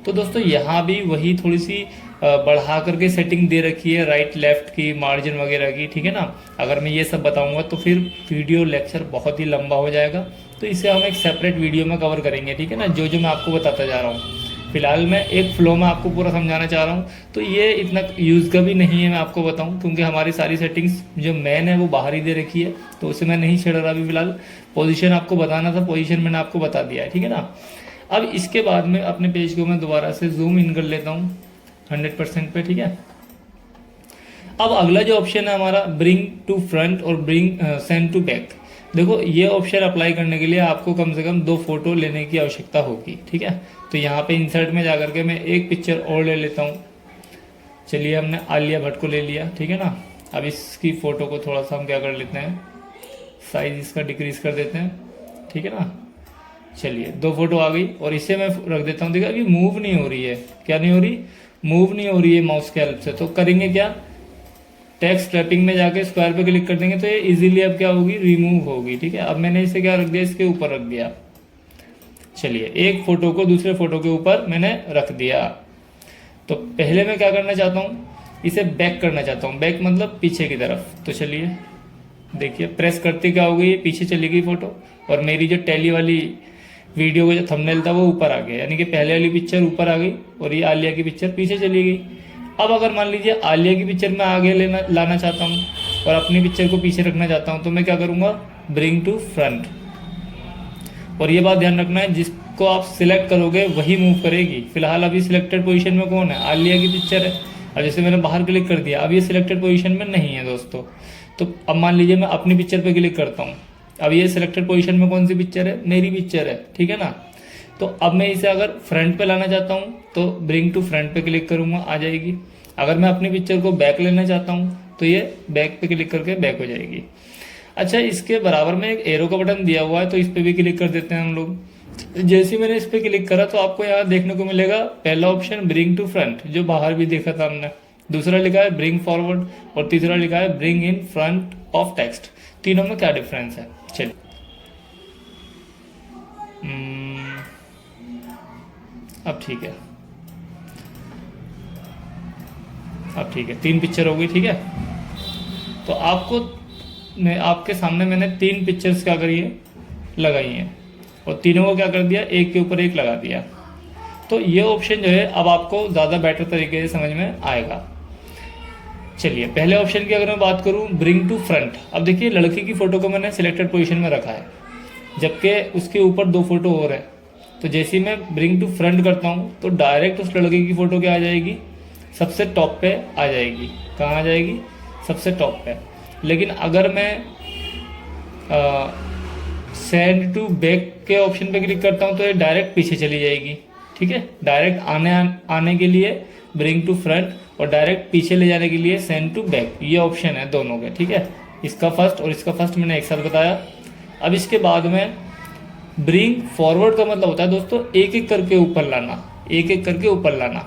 तो दोस्तों यहाँ भी वही थोड़ी सी बढ़ा करके सेटिंग दे रखी है, राइट लेफ्ट की, मार्जिन वगैरह की, ठीक है ना। अगर मैं ये सब बताऊंगा तो फिर वीडियो लेक्चर बहुत ही लंबा हो जाएगा, तो इसे हम एक सेपरेट वीडियो में कवर करेंगे, ठीक है ना। जो जो मैं आपको बताता जा रहा हूँ, फिलहाल मैं एक फ्लो में आपको पूरा समझाना चाह रहा हूँ, तो ये इतना यूज़ का भी नहीं है मैं आपको बताऊँ, क्योंकि हमारी सारी सेटिंग्स जो मेन है वो बाहर ही दे रखी है, तो उसे मैं नहीं छेड़ रहा अभी फिलहाल। पोजीशन आपको बताना था, पोजीशन मैंने आपको बता दिया है, ठीक है ना। अब इसके बाद में अपने पेज को मैं दोबारा से जूम इन कर लेता हूँ 100% पे, ठीक है। अब अगला जो ऑप्शन है हमारा ब्रिंग टू फ्रंट और ब्रिंग सेंड टू बैक। देखो ये ऑप्शन अप्लाई करने के लिए आपको कम से कम 2 फोटो लेने की आवश्यकता होगी, ठीक है। तो यहाँ पे इंसर्ट में जाकर के मैं एक पिक्चर और ले लेता हूँ। चलिए हमने आलिया भट्ट को ले लिया, ठीक है ना। अब इसकी फ़ोटो को थोड़ा सा हम क्या कर लेते हैं, साइज इसका डिक्रीज कर देते हैं, ठीक है ना। चलिए 2 फोटो आ गई और इसे मैं रख देता हूँ। देखिए अभी मूव नहीं हो रही है, क्या नहीं हो रही, मूव नहीं हो रही है माउस के हेल्प से। तो करेंगे क्या, टेक्स्ट रैपिंग में जाके स्क्वायर पे क्लिक कर देंगे तो ये इजीली अब क्या होगी, रिमूव होगी, ठीक है। अब मैंने इसे क्या रख दिया, इसके ऊपर रख दिया। चलिए एक फोटो को दूसरे फोटो के ऊपर मैंने रख दिया। तो पहले मैं क्या करना चाहता हूँ, इसे बैक करना चाहता हूँ, बैक मतलब पीछे की तरफ। तो चलिए देखिए प्रेस करते क्या हो गई, पीछे चली गई फोटो, और मेरी जो टैली वाली वीडियो का जो थंबनेल था वो ऊपर आ गया, यानी कि पहले वाली पिक्चर ऊपर आ गई और ये आलिया की पिक्चर पीछे चली गई। अब अगर मान लीजिए आलिया की पिक्चर मैं आगे लाना चाहता हूँ और अपनी पिक्चर को पीछे रखना चाहता हूँ, तो मैं क्या करूँगा, ब्रिंग टू फ्रंट। और ये बात ध्यान रखना है, जिसको आप सिलेक्ट करोगे वही मूव करेगी। फिलहाल अभी सिलेक्टेड पोजीशन में कौन है, आलिया की पिक्चर है। अब जैसे मैंने बाहर क्लिक कर दिया, अब ये सिलेक्टेड पोजीशन में नहीं है दोस्तों। तो अब मान लीजिए मैं अपनी पिक्चर पे क्लिक करता हूँ, अब ये सिलेक्टेड पोजीशन में कौन सी पिक्चर है, मेरी पिक्चर है, ठीक है ना। तो अब मैं इसे अगर फ्रंट पे लाना चाहता हूँ तो ब्रिंग टू फ्रंट पे क्लिक करूँगा, आ जाएगी। अगर मैं अपनी पिक्चर को बैक लेना चाहता हूँ तो ये बैक पे क्लिक करके बैक हो जाएगी। अच्छा, इसके बराबर में एक एरो का बटन दिया हुआ है, तो इस पे भी क्लिक कर देते हैं हम लोग। जैसे मैंने इस पे क्लिक करा तो आपको यहाँ देखने को मिलेगा पहला ऑप्शन ब्रिंग टू फ्रंट, जो बाहर भी देखा था हमने, दूसरा लिखा है ब्रिंग फॉरवर्ड और तीसरा लिखा है bring in front of text. तीनों में क्या डिफरेंस है, चलिए अब ठीक है, अब ठीक है, 3 पिक्चर हो गई, ठीक है। तो आपके सामने मैंने 3 पिक्चर्स क्या करी है, लगाई हैं, और तीनों को क्या कर दिया, एक के ऊपर एक लगा दिया। तो ये ऑप्शन जो है अब आपको ज़्यादा बेटर तरीके से समझ में आएगा। चलिए पहले ऑप्शन की अगर मैं बात करूं, ब्रिंग टू फ्रंट। अब देखिए लड़की की फ़ोटो को मैंने सिलेक्टेड पोजीशन में रखा है, जबकि उसके ऊपर 2 फोटो और है। तो जैसे ही मैं ब्रिंग टू फ्रंट करता हूँ तो डायरेक्ट उस लड़के की फ़ोटो क्या आ जाएगी, सबसे टॉप पे आ जाएगी। कहाँ आ जाएगी, सबसे टॉप पे। लेकिन अगर मैं सेंड टू बैक के ऑप्शन पे क्लिक करता हूँ तो ये डायरेक्ट पीछे चली जाएगी, ठीक है। डायरेक्ट आने के लिए ब्रिंग टू फ्रंट और डायरेक्ट पीछे ले जाने के लिए सेंड टू बैक, ये ऑप्शन है दोनों के, ठीक है। इसका फर्स्ट और इसका फर्स्ट मैंने एक साथ बताया। अब इसके बाद में ब्रिंग फॉरवर्ड का मतलब होता है दोस्तों एक एक करके ऊपर लाना, एक एक करके ऊपर लाना।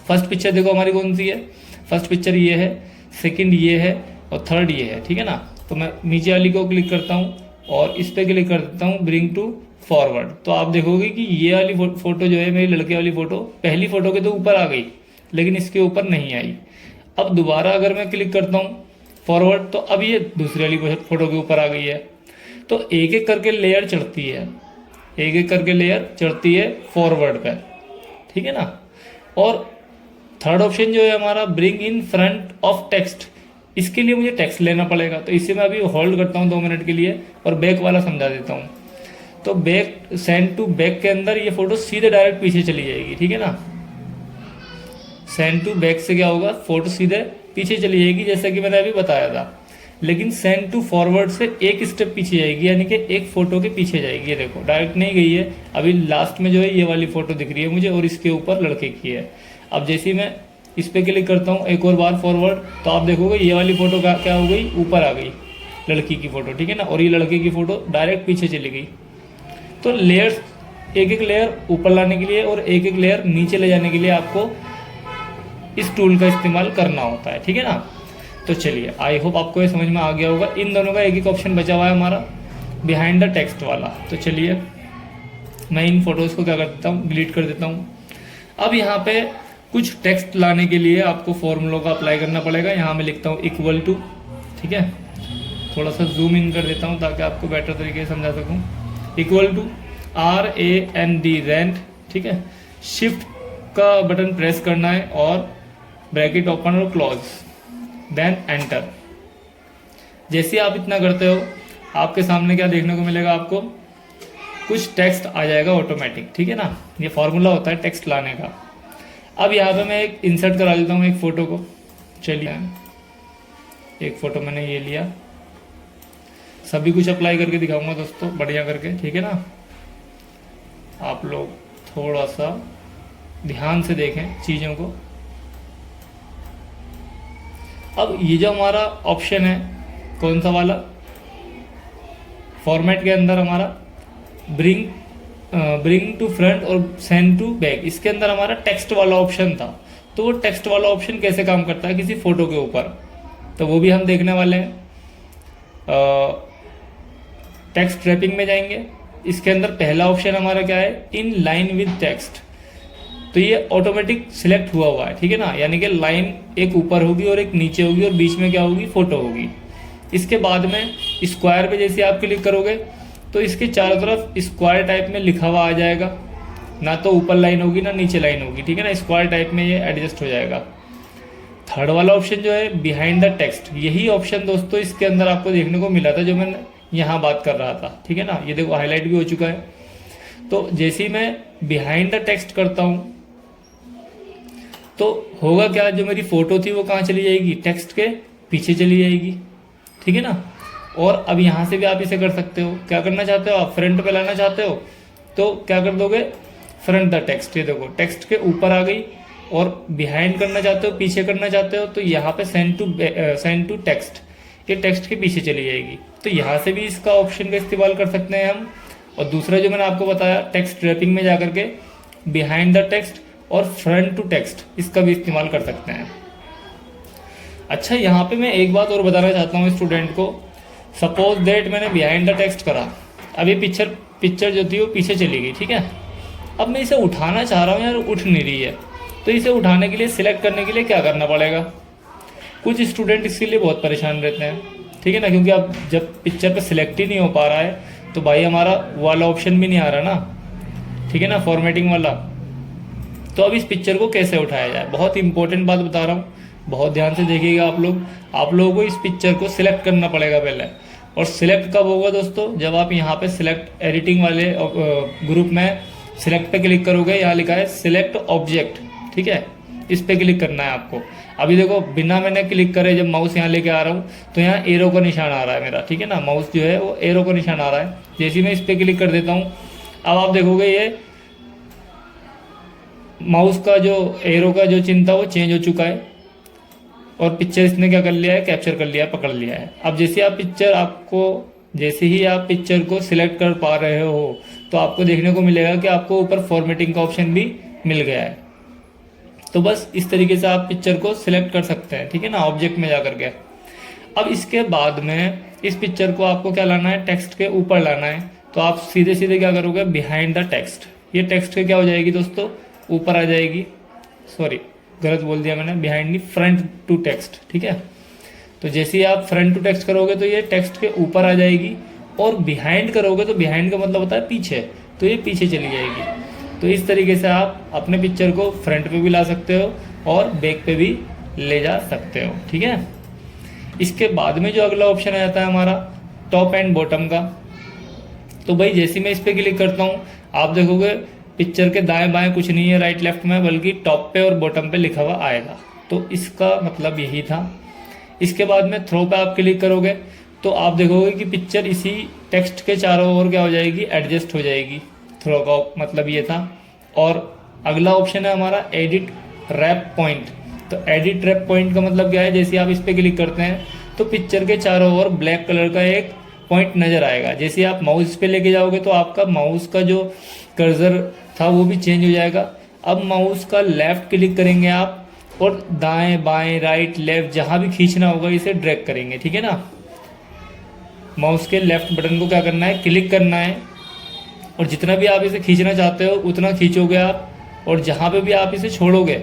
फर्स्ट पिक्चर देखो हमारी कौन सी है, फर्स्ट पिक्चर ये है, सेकंड ये है और थर्ड ये है, ठीक है ना। तो मैं नीचे वाली को क्लिक करता हूँ और इस पे क्लिक कर देता हूँ ब्रिंग टू फॉरवर्ड। तो आप देखोगे कि ये वाली फोटो जो है मेरी लड़के वाली फोटो पहली फोटो के तो ऊपर आ गई, लेकिन इसके ऊपर नहीं आई। अब दोबारा अगर मैं क्लिक करता हूँ फॉरवर्ड तो अब ये दूसरी वाली फोटो के ऊपर आ गई है। तो एक एक करके लेयर चढ़ती है, एक एक करके लेयर चढ़ती है फॉरवर्ड पे, ठीक है ना। और थर्ड ऑप्शन जो है हमारा bring in front of text, इसके लिए मुझे टेक्स्ट लेना पड़ेगा। तो इसे मैं अभी होल्ड करता हूँ 2 मिनट के लिए और बैक वाला समझा देता हूँ। तो बैक, सेंड टू बैक के अंदर ये फोटो सीधे डायरेक्ट पीछे चली जाएगी, ठीक है ना। सेंड टू बैक से क्या होगा, फोटो सीधे पीछे चली जाएगी जैसा कि मैंने अभी बताया था। लेकिन सेंड टू फॉरवर्ड से एक स्टेप पीछे जाएगी, यानी कि एक फोटो के पीछे जाएगी। ये देखो डायरेक्ट नहीं गई है, अभी लास्ट में जो है ये वाली फोटो दिख रही है मुझे और इसके ऊपर लड़के की है। अब जैसे ही मैं इस पे क्लिक करता हूँ एक और बार फॉरवर्ड, तो आप देखोगे ये वाली फोटो क्या हो गई, ऊपर आ गई लड़की की फोटो, ठीक है ना। और ये लड़के की फोटो डायरेक्ट पीछे चली गई। तो लेयर्स एक एक लेयर ऊपर लाने के लिए और एक एक लेयर नीचे ले जाने के लिए आपको इस टूल का इस्तेमाल करना होता है, ठीक है ना। तो चलिए, आई होप आपको ये समझ में आ गया होगा। इन दोनों का एक एक ऑप्शन बचा हुआ है हमारा बिहाइंड द टेक्स्ट वाला। तो चलिए मैं इन फोटोज़ को क्या कर देता हूँ, डिलीट कर देता हूँ। अब यहाँ पे कुछ टेक्स्ट लाने के लिए आपको फॉर्मूलों का अप्लाई करना पड़ेगा। यहाँ मैं लिखता हूँ इक्वल टू, ठीक है, थोड़ा सा जूम इन कर देता हूँ ताकि आपको बेटर तरीके से समझा सकूँ। इक्वल टू RAND रेंट, ठीक है, शिफ्ट का बटन प्रेस करना है और ब्रैकेट ओपन और क्लोज, देन एंटर। जैसे आप इतना करते हो आपके सामने क्या देखने को मिलेगा, आपको कुछ टेक्स्ट आ जाएगा ऑटोमेटिक, ठीक है ना। ये फॉर्मूला होता है टेक्स्ट लाने का। अब यहाँ पे मैं एक इंसर्ट करा लेता हूँ एक फ़ोटो को। चलिए, एक फ़ोटो मैंने ये लिया, सभी कुछ अप्लाई करके दिखाऊंगा दोस्तों, बढ़िया करके, ठीक है ना। आप लोग थोड़ा सा ध्यान से देखें चीज़ों को। अब ये जो हमारा ऑप्शन है, कौन सा वाला, फॉर्मेट के अंदर हमारा ब्रिंग टू फ्रंट और सेंड टू बैक, इसके अंदर हमारा टेक्स्ट वाला ऑप्शन था। तो वो टेक्स्ट वाला ऑप्शन कैसे काम करता है किसी फोटो के ऊपर, तो वो भी हम देखने वाले हैं। टेक्स्ट रैपिंग में जाएंगे, इसके अंदर पहला ऑप्शन हमारा क्या है, इन लाइन विद टेक्स्ट। तो ये ऑटोमेटिक सिलेक्ट हुआ है, ठीक है ना, यानी कि लाइन एक ऊपर होगी और एक नीचे होगी और बीच में क्या होगी, फोटो होगी। इसके बाद में स्क्वायर पे जैसे आप क्लिक करोगे तो इसके चारों तरफ स्क्वायर टाइप में लिखा हुआ आ जाएगा, ना तो ऊपर लाइन होगी ना नीचे लाइन होगी, ठीक है ना, स्क्वायर टाइप में ये एडजस्ट हो जाएगा। थर्ड वाला ऑप्शन जो है बिहाइंड द टेक्स्ट, यही ऑप्शन दोस्तों इसके अंदर आपको देखने को मिला था जो मैं यहाँ बात कर रहा था, ठीक है ना। ये देखो हाईलाइट भी हो चुका है। तो जैसे ही मैं बिहाइंड द टेक्स्ट करता हूँ तो होगा क्या, जो मेरी फोटो थी वो कहाँ चली जाएगी, टेक्स्ट के पीछे चली जाएगी, ठीक है ना। और अब यहाँ से भी आप इसे कर सकते हो, क्या करना चाहते हो आप, फ्रंट पे लाना चाहते हो तो क्या कर दोगे, फ्रंट द टेक्स्ट, ये देखो टेक्स्ट के ऊपर आ गई। और बिहाइंड करना चाहते हो, पीछे करना चाहते हो, तो यहाँ पे सेंड टू टेक्स्ट, ये टेक्स्ट के पीछे चली जाएगी। तो यहाँ से भी इसका ऑप्शन का इस्तेमाल कर सकते हैं हम। और दूसरा जो मैंने आपको बताया टेक्स्ट रैपिंग में जाकर के बिहाइंड द टेक्स्ट और फ्रंट टू टेक्स्ट, इसका भी इस्तेमाल कर सकते हैं। अच्छा, यहाँ पे मैं एक बात और बताना चाहता हूँ स्टूडेंट को। सपोज दैट मैंने बिहाइंड द टेक्स्ट करा, अब ये पिक्चर जो थी वो पीछे चली गई, ठीक है। अब मैं इसे उठाना चाह रहा हूँ यार, उठ नहीं रही है। तो इसे उठाने के लिए, सिलेक्ट करने के लिए क्या करना पड़ेगा, कुछ स्टूडेंट इसके लिए बहुत परेशान रहते हैं, ठीक है ना, क्योंकि अब जब पिक्चर पे सिलेक्ट ही नहीं हो पा रहा है तो भाई हमारा वाला ऑप्शन भी नहीं आ रहा ना, ठीक है ना, फॉर्मेटिंग वाला। तो अब इस पिक्चर को कैसे उठाया जाए, बहुत इंपॉर्टेंट बात बता रहा हूँ, बहुत ध्यान से देखिएगा आप लोग। आप लोगों को इस पिक्चर को सिलेक्ट करना पड़ेगा पहले। और सिलेक्ट कब होगा दोस्तों, जब आप यहाँ पे सिलेक्ट एडिटिंग वाले ग्रुप में सिलेक्ट पे क्लिक करोगे, यहाँ लिखा है सिलेक्ट ऑब्जेक्ट, ठीक है, इस पे क्लिक करना है आपको। अभी देखो बिना मैंने क्लिक करे जब माउस यहाँ लेके आ रहा हूँ तो यहाँ एरो का निशान आ रहा है मेरा, ठीक है ना, माउस जो है वो एरो का निशान आ रहा है। जैसे मैं इस पे क्लिक कर देता हूँ, अब आप देखोगे ये माउस का जो एरो का जो चिन्ह था वो चेंज हो चुका है और पिक्चर इसने क्या कर लिया है, कैप्चर कर लिया है, पकड़ लिया है। अब जैसे ही आप पिक्चर को सिलेक्ट कर पा रहे हो तो आपको देखने को मिलेगा कि आपको ऊपर फॉर्मेटिंग का ऑप्शन भी मिल गया है। तो बस इस तरीके से आप पिक्चर को सिलेक्ट कर सकते हैं, ठीक है ना, ऑब्जेक्ट में जाकर के। अब इसके बाद में इस पिक्चर को आपको क्या लाना है, टेक्स्ट के ऊपर लाना है। तो आप सीधे सीधे क्या करोगे, बिहाइंड द टेक्स्ट, ये टेक्स्ट के क्या हो जाएगी दोस्तों, ऊपर आ जाएगी, सॉरी गलत बोल दिया मैंने, बिहाइंड नहीं, फ्रंट टू टेक्स्ट, ठीक है। तो जैसे ही आप फ्रंट टू टेक्स्ट करोगे तो ये टेक्स्ट के ऊपर आ जाएगी, और बिहाइंड करोगे तो बिहाइंड का मतलब होता है पीछे, तो ये पीछे चली जाएगी। तो इस तरीके से आप अपने पिक्चर को फ्रंट पे भी ला सकते हो और बैक पे भी ले जा सकते हो, ठीक है। इसके बाद में जो अगला ऑप्शन आ जाता है हमारा टॉप एंड बॉटम का। तो भाई जैसे मैं इस पर क्लिक करता हूँ आप देखोगे पिक्चर के दाएं बाएं कुछ नहीं है राइट लेफ्ट में, बल्कि टॉप पे और बॉटम पे लिखा हुआ आएगा। तो इसका मतलब यही था। इसके बाद में थ्रो पे आप क्लिक करोगे तो आप देखोगे कि पिक्चर इसी टेक्स्ट के चारों ओर क्या हो जाएगी, एडजस्ट हो जाएगी। थ्रो का मतलब ये था। और अगला ऑप्शन है हमारा एडिट रैप पॉइंट। तो एडिट रैप पॉइंट का मतलब क्या है, जैसे आप इस पर क्लिक करते हैं तो पिक्चर के चारों ओर ब्लैक कलर का एक पॉइंट नज़र आएगा। जैसे आप माउस पे लेके जाओगे तो आपका माउस का जो कर्सर था वो भी चेंज हो जाएगा। अब माउस का लेफ़्ट क्लिक करेंगे आप और दाएं बाएं राइट लेफ़्ट जहाँ भी खींचना होगा इसे ड्रैग करेंगे, ठीक है ना। माउस के लेफ़्ट बटन को क्या करना है, क्लिक करना है और जितना भी आप इसे खींचना चाहते हो उतना खींचोगे आप, और जहाँ पे भी आप इसे छोड़ोगे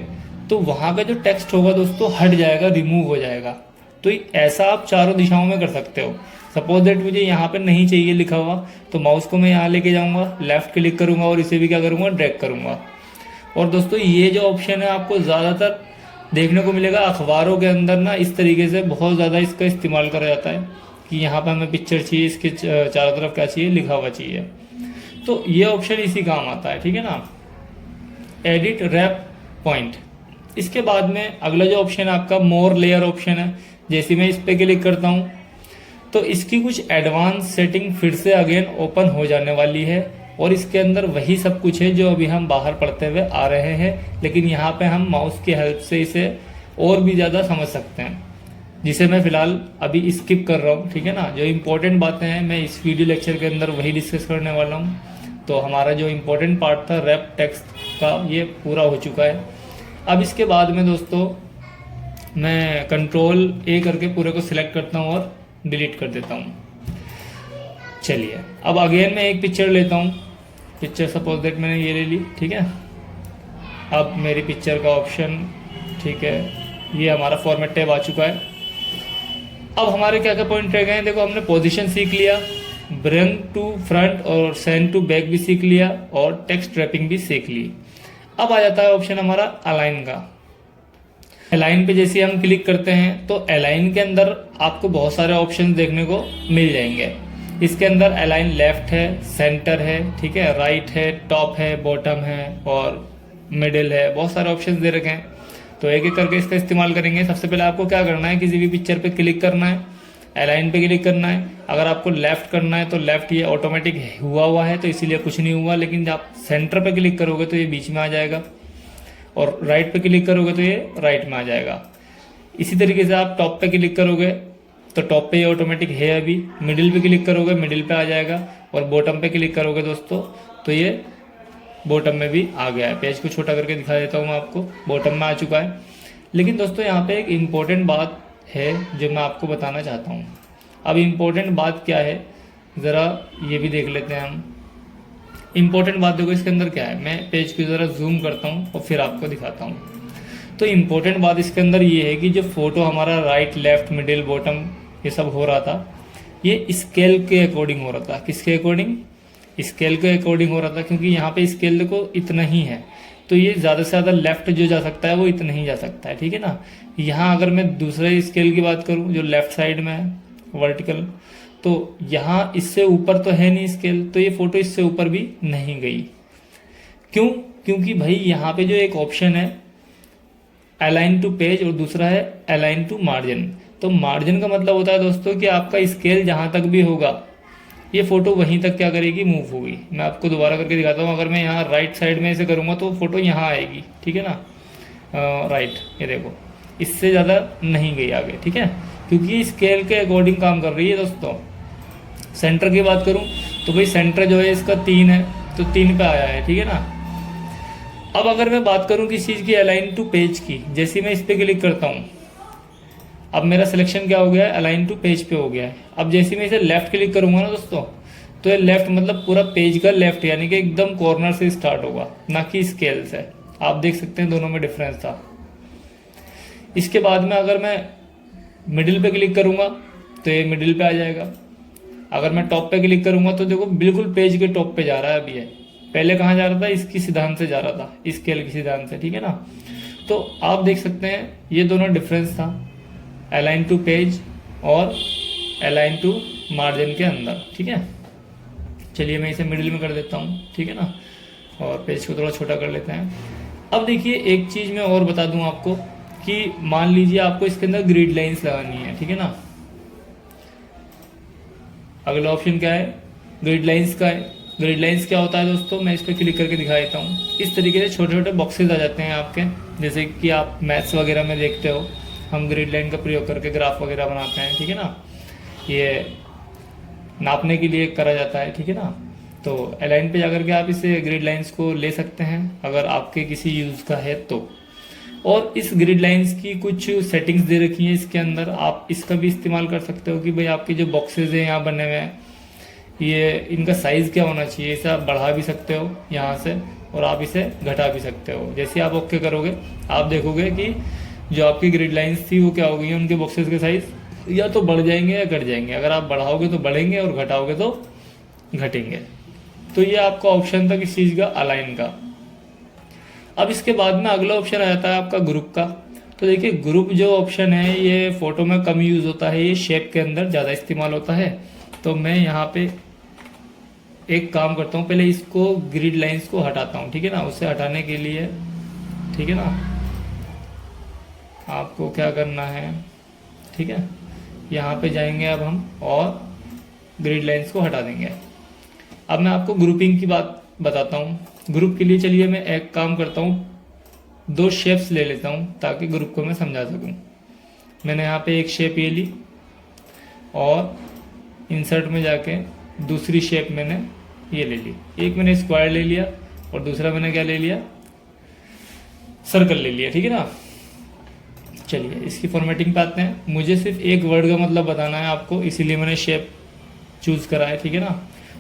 तो वहाँ का जो टेक्स्ट होगा दोस्तों हट जाएगा, रिमूव हो जाएगा। तो ऐसा आप चारों दिशाओं में कर सकते हो। सपोज दैट मुझे यहाँ पे नहीं चाहिए लिखा हुआ तो माउस को मैं यहाँ लेके जाऊँगा, लेफ़्ट क्लिक करूँगा और इसे भी क्या करूँगा, ड्रैग करूँगा। और दोस्तों ये जो ऑप्शन है आपको ज़्यादातर देखने को मिलेगा अखबारों के अंदर ना, इस तरीके से बहुत ज़्यादा इसका इस्तेमाल करा जाता है कि यहाँ पर हमें पिक्चर चाहिए, इसके चारों तरफ क्या चाहिए, लिखा हुआ चाहिए। तो ये ऑप्शन इसी काम आता है, ठीक है ना, एडिट रैप पॉइंट। इसके बाद में अगला जो ऑप्शन है आपका मोर लेयर ऑप्शन है। जैसे मैं इस पर क्लिक करता हूँ तो इसकी कुछ एडवांस सेटिंग फिर से अगेन ओपन हो जाने वाली है और इसके अंदर वही सब कुछ है जो अभी हम बाहर पढ़ते हुए आ रहे हैं, लेकिन यहाँ पे हम माउस की हेल्प से इसे और भी ज़्यादा समझ सकते हैं, जिसे मैं फ़िलहाल अभी स्किप कर रहा हूँ, ठीक है ना। जो इम्पोर्टेंट बातें हैं मैं इस वीडियो लेक्चर के अंदर वही डिस्कस करने वाला हूँ। तो हमारा जो इम्पोर्टेंट पार्ट था रैप टेक्स्ट का ये पूरा हो चुका है। अब इसके बाद में दोस्तों मैं कंट्रोल ए करके पूरे को सिलेक्ट करता हूँ और डिलीट कर देता हूँ। चलिए अब अगेन मैं एक पिक्चर लेता हूँ। पिक्चर सपोज दैट मैंने ये ले ली, ठीक है। अब मेरी पिक्चर का ऑप्शन, ठीक है, ये हमारा फॉर्मेट टैब आ चुका है। अब हमारे क्या क्या पॉइंट रह गए हैं, देखो हमने पोजीशन सीख लिया, ब्रिंग टू फ्रंट और सेंड टू बैक भी सीख लिया और टेक्स्ट रैपिंग भी सीख ली। अब आ जाता है ऑप्शन हमारा अलाइन का। अलाइन पे जैसे हम क्लिक करते हैं तो अलाइन के अंदर आपको बहुत सारे ऑप्शन देखने को मिल जाएंगे। इसके अंदर अलाइन लेफ्ट है, सेंटर है, ठीक है, राइट है, टॉप है, बॉटम है और मिडिल है, बहुत सारे ऑप्शन दे रखे हैं। तो एक एक करके इसका इस्तेमाल करेंगे। सबसे पहले आपको क्या करना है, किसी भी पिक्चर पे क्लिक करना है, अलाइन पे क्लिक करना है। अगर आपको लेफ्ट करना है तो लेफ्ट ये ऑटोमेटिक हुआ है तो इसीलिए कुछ नहीं हुआ, लेकिन जब आप सेंटर पे क्लिक करोगे तो ये बीच में आ जाएगा और राइट पे क्लिक करोगे तो ये राइट में आ जाएगा। इसी तरीके से आप टॉप पे क्लिक करोगे तो टॉप पे ये ऑटोमेटिक है अभी, मिडिल पे क्लिक करोगे मिडिल पे आ जाएगा और बॉटम पे क्लिक करोगे दोस्तों तो ये बॉटम में भी आ गया है। पेज को छोटा करके दिखा देता हूँ मैं आपको, बॉटम में आ चुका है। लेकिन दोस्तों यहाँ पे एक इम्पोर्टेंट बात है जो मैं आपको बताना चाहता हूँ। अब इम्पोर्टेंट बात क्या है ज़रा ये भी देख लेते हैं हम। इम्पोर्टेंट बात देखो इसके अंदर क्या है, मैं पेज को ज़रा जूम करता हूँ और फिर आपको दिखाता हूँ। तो इम्पोर्टेंट बात इसके अंदर ये है कि जो फोटो हमारा राइट लेफ्ट मिडिल बॉटम ये सब हो रहा था, ये स्केल के अकॉर्डिंग हो रहा था। किसके अकॉर्डिंग, स्केल के अकॉर्डिंग हो रहा था, क्योंकि यहाँ पे स्केल देखो इतना ही है तो ये ज़्यादा से ज़्यादा लेफ्ट जो जा सकता है वो इतना ही जा सकता है, ठीक है ना। यहाँ अगर मैं दूसरे स्केल की बात करूँ जो लेफ्ट साइड में है वर्टिकल, तो यहाँ इससे ऊपर तो है नहीं स्केल, तो ये फोटो इससे ऊपर भी नहीं गई। क्यों, क्योंकि भाई यहाँ पे जो एक ऑप्शन है अलाइन टू पेज और दूसरा है अलाइन टू मार्जिन। तो मार्जिन का मतलब होता है दोस्तों कि आपका स्केल जहाँ तक भी होगा ये फोटो वहीं तक क्या करेगी, मूव होगी। मैं आपको दोबारा करके दिखाता हूँ। अगर मैं यहाँ राइट साइड में ऐसे करूँगा तो फोटो यहाँ आएगी, ठीक है ना, राइट, ये देखो इससे ज़्यादा नहीं गई आगे, ठीक है, क्योंकि स्केल के अकॉर्डिंग काम कर रही है दोस्तों। सेंटर की बात करूँ तो भाई सेंटर जो है इसका 3 है तो 3 पे आया है, ठीक है ना। अब अगर मैं बात करूँ किस चीज़ की, अलाइन टू पेज की, जैसे मैं इस पर क्लिक करता हूँ अब मेरा सिलेक्शन क्या हो गया है, अलाइन टू पेज पे हो गया है। अब जैसे मैं इसे लेफ्ट क्लिक करूँगा ना दोस्तों तो ये लेफ्ट मतलब पूरा पेज का लेफ्ट यानी कि एकदम कॉर्नर से स्टार्ट होगा, ना कि स्केल से। आप देख सकते हैं दोनों में डिफरेंस था। इसके बाद में अगर मैं मिडिल पे क्लिक करूँगा तो ये मिडिल पे आ जाएगा। अगर मैं टॉप पे क्लिक करूँगा तो देखो बिल्कुल पेज के टॉप पे जा रहा है अभी है, पहले कहाँ जा रहा था, इसकी सिद्धांत से जा रहा था, स्केल की सिद्धांत से, ठीक है ना। तो आप देख सकते हैं ये दोनों डिफरेंस था अलाइन टू पेज और अलाइन टू मार्जिन के अंदर, ठीक है। चलिए मैं इसे मिडिल में कर देता हूँ, ठीक है ना, और पेज को थोड़ा छोटा कर लेते हैं। अब देखिए एक चीज़ मैं और बता दूँ आपको कि मान लीजिए आपको इसके अंदर ग्रिड लाइंस लगानी है, ठीक है ना। अगला ऑप्शन क्या है, ग्रिड लाइंस का है। ग्रिड लाइंस क्या होता है दोस्तों, मैं इस पर क्लिक करके दिखा देता हूँ। इस तरीके से छोटे छोटे बॉक्सेस आ जाते हैं आपके, जैसे कि आप मैथ्स वगैरह में देखते हो हम ग्रिड लाइन का प्रयोग करके ग्राफ वगैरह बनाते हैं, ठीक है ना। ये नापने के लिए करा जाता है, ठीक है ना। तो अलाइन पे जाकर के आप इसे ग्रिड लाइंस को ले सकते हैं अगर आपके किसी यूज़ का है तो। और इस ग्रिड लाइंस की कुछ सेटिंग्स दे रखी हैं इसके अंदर, आप इसका भी इस्तेमाल कर सकते हो कि भाई आपके जो बॉक्सेज हैं यहाँ बने हुए हैं, ये इनका साइज़ क्या होना चाहिए, इसे आप बढ़ा भी सकते हो यहाँ से और आप इसे घटा भी सकते हो। जैसे आप ओके करोगे आप देखोगे कि जो आपकी ग्रिड लाइंस थी वो क्या हो गई है, उनके बॉक्सेस के साइज़ या तो बढ़ जाएंगे या घट जाएंगे। अगर आप बढ़ाओगे तो बढ़ेंगे और घटाओगे तो घटेंगे। तो ये आपका ऑप्शन था किस चीज़ का, अलाइन का। अब इसके बाद में अगला ऑप्शन आ जाता है आपका ग्रुप का। तो देखिए ग्रुप जो ऑप्शन है ये फोटो में कम यूज़ होता है, ये शेप के अंदर ज़्यादा इस्तेमाल होता है। तो मैं यहाँ पे एक काम करता हूँ, पहले इसको ग्रिड लाइंस को हटाता हूँ, ठीक है ना। उसे हटाने के लिए, ठीक है ना, आपको क्या करना है, ठीक है, यहाँ पे जाएंगे अब हम और ग्रिड लाइंस को हटा देंगे। अब मैं आपको ग्रुपिंग की बात बताता हूँ। ग्रुप के लिए चलिए मैं एक काम करता हूँ, 2 शेप्स ले लेता हूँ ताकि ग्रुप को मैं समझा सकूँ। मैंने यहाँ पे एक शेप ये ली और इंसर्ट में जाके दूसरी शेप मैंने ये ले ली। एक मैंने स्क्वायर ले लिया और दूसरा मैंने क्या ले लिया, सर्कल ले लिया, ठीक है ना। चलिए इसकी फॉर्मेटिंग पे आते हैं। मुझे सिर्फ एक वर्ड का मतलब बताना है आपको, इसीलिए मैंने शेप चूज़ करा है, ठीक है ना।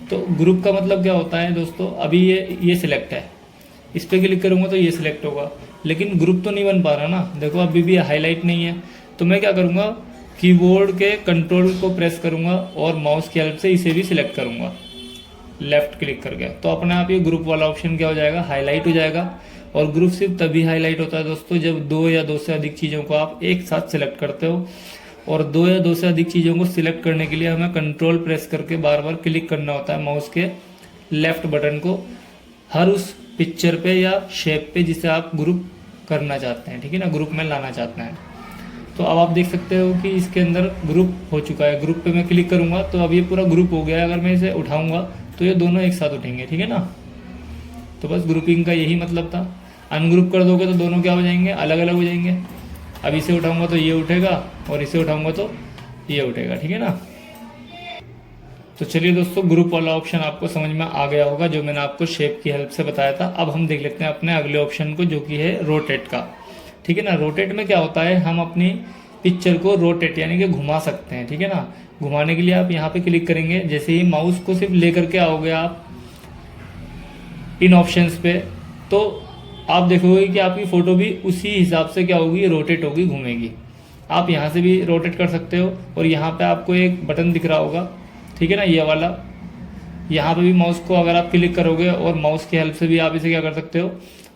तो ग्रुप का मतलब क्या होता है दोस्तों, अभी ये सिलेक्ट है, इस पर क्लिक करूँगा तो ये सिलेक्ट होगा, लेकिन ग्रुप तो नहीं बन पा रहा ना। देखो अभी भी हाईलाइट नहीं है। तो मैं क्या करूँगा, कीबोर्ड के कंट्रोल को प्रेस करूँगा और माउस की हेल्प से इसे भी सिलेक्ट करूँगा लेफ्ट क्लिक करके। तो अपने आप ये ग्रुप वाला ऑप्शन क्या हो जाएगा, हाईलाइट हो जाएगा। और ग्रुप सिर्फ तभी हाईलाइट होता है दोस्तों जब 2 या 2 से अधिक चीज़ों को आप एक साथ सिलेक्ट करते हो। और 2 या 2 से अधिक चीज़ों को सिलेक्ट करने के लिए हमें कंट्रोल प्रेस करके बार बार क्लिक करना होता है माउस के लेफ्ट बटन को, हर उस पिक्चर पे या शेप पे जिसे आप ग्रुप करना चाहते हैं, ठीक है ना, ग्रुप में लाना चाहते हैं। तो अब आप देख सकते हो कि इसके अंदर ग्रुप हो चुका है। ग्रुप पे मैं क्लिक करूँगा तो अब ये पूरा ग्रुप हो गया है। अगर मैं इसे उठाऊँगा तो ये दोनों एक साथ उठेंगे, ठीक है ना। तो बस ग्रुपिंग का यही मतलब था। अनग्रुप कर दोगे तो दोनों क्या हो जाएंगे, अलग अलग हो जाएंगे। अब इसे उठाऊंगा तो ये उठेगा और इसे उठाऊंगा तो ये उठेगा, ठीक है ना। तो चलिए दोस्तों, ग्रुप वाला ऑप्शन आपको समझ में आ गया होगा जो मैंने आपको शेप की हेल्प से बताया था। अब हम देख लेते हैं अपने अगले ऑप्शन को जो कि है रोटेट का, ठीक है ना। रोटेट में क्या होता है, हम अपनी पिक्चर को रोटेट यानी कि घुमा सकते हैं, ठीक है ना। घुमाने के लिए आप यहाँ पे क्लिक करेंगे, जैसे ही माउस को सिर्फ लेकर के आओगे आप इन ऑप्शंस पे, तो आप देखोगे कि आपकी फ़ोटो भी उसी हिसाब से क्या होगी, रोटेट होगी, घूमेगी। आप यहाँ से भी रोटेट कर सकते हो और यहाँ पे आपको एक बटन दिख रहा होगा, ठीक है ना, ये वाला। यहाँ पे भी माउस को अगर आप क्लिक करोगे और माउस की हेल्प से भी आप इसे क्या कर सकते हो,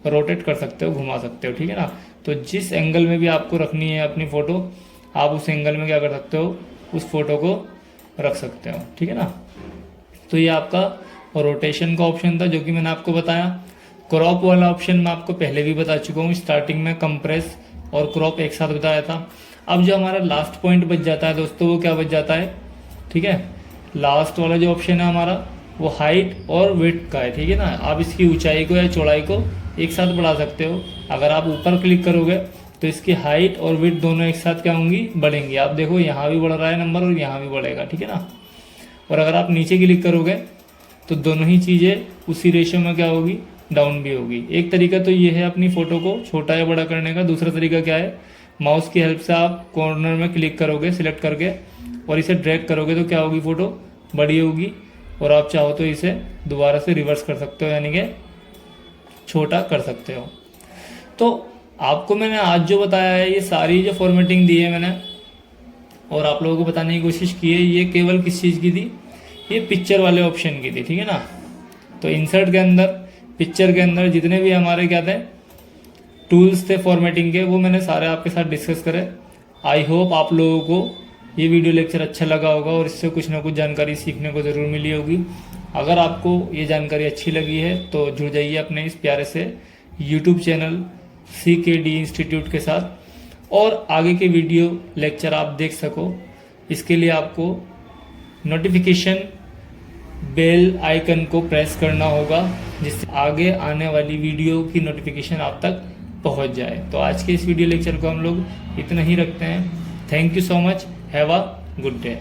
रोटेट कर सकते हो, घुमा सकते हो, ठीक है ना। तो जिस एंगल में भी आपको रखनी है अपनी फ़ोटो, आप उस एंगल में क्या कर सकते हो, उस फोटो को रख सकते हो, ठीक है ना। तो ये आपका रोटेशन का ऑप्शन था जो कि मैंने आपको बताया। क्रॉप वाला ऑप्शन मैं आपको पहले भी बता चुका हूँ, स्टार्टिंग में कंप्रेस और क्रॉप एक साथ बताया था। अब जो हमारा लास्ट पॉइंट बच जाता है दोस्तों, वो क्या बच जाता है, ठीक है, लास्ट वाला जो ऑप्शन है हमारा वो हाइट और विड्थ का है, ठीक है ना। आप इसकी ऊंचाई को या चौड़ाई को एक साथ बढ़ा सकते हो। अगर आप ऊपर क्लिक करोगे तो इसकी हाइट और विड्थ दोनों एक साथ क्या होंगी, बढ़ेंगी। आप देखो यहाँ भी बढ़ रहा है नंबर और यहाँ भी बढ़ेगा, ठीक है ना। और अगर आप नीचे क्लिक करोगे तो दोनों ही चीज़ें उसी रेशियो में क्या होगी, डाउन भी होगी। एक तरीका तो ये है अपनी फ़ोटो को छोटा या बड़ा करने का। दूसरा तरीका क्या है, माउस की हेल्प से आप कॉर्नर में क्लिक करोगे सिलेक्ट करके और इसे ड्रैग करोगे तो क्या होगी, फ़ोटो बड़ी होगी। और आप चाहो तो इसे दोबारा से रिवर्स कर सकते हो यानी कि छोटा कर सकते हो। तो आपको मैंने आज जो बताया है, ये सारी जो फॉर्मेटिंग दी है मैंने और आप लोगों को बताने की कोशिश की है, ये केवल किस चीज़ की थी, ये पिक्चर वाले ऑप्शन की थी, ठीक है ना। तो इंसर्ट के अंदर, पिक्चर के अंदर जितने भी हमारे क्या थे टूल्स थे फॉर्मेटिंग के, वो मैंने सारे आपके साथ डिस्कस करे। आई होप आप लोगों को ये वीडियो लेक्चर अच्छा लगा होगा और इससे कुछ ना कुछ जानकारी सीखने को ज़रूर मिली होगी। अगर आपको ये जानकारी अच्छी लगी है तो जुड़ जाइए अपने इस प्यारे से यूट्यूब चैनल CKD इंस्टीट्यूट के साथ और आगे के वीडियो लेक्चर आप देख सको। इसके लिए आपको नोटिफिकेशन बेल आइकन को प्रेस करना होगा जिससे आगे आने वाली वीडियो की नोटिफिकेशन आप तक पहुंच जाए। तो आज के इस वीडियो लेक्चर को हम लोग इतना ही रखते हैं। Thank you so much, have a good day.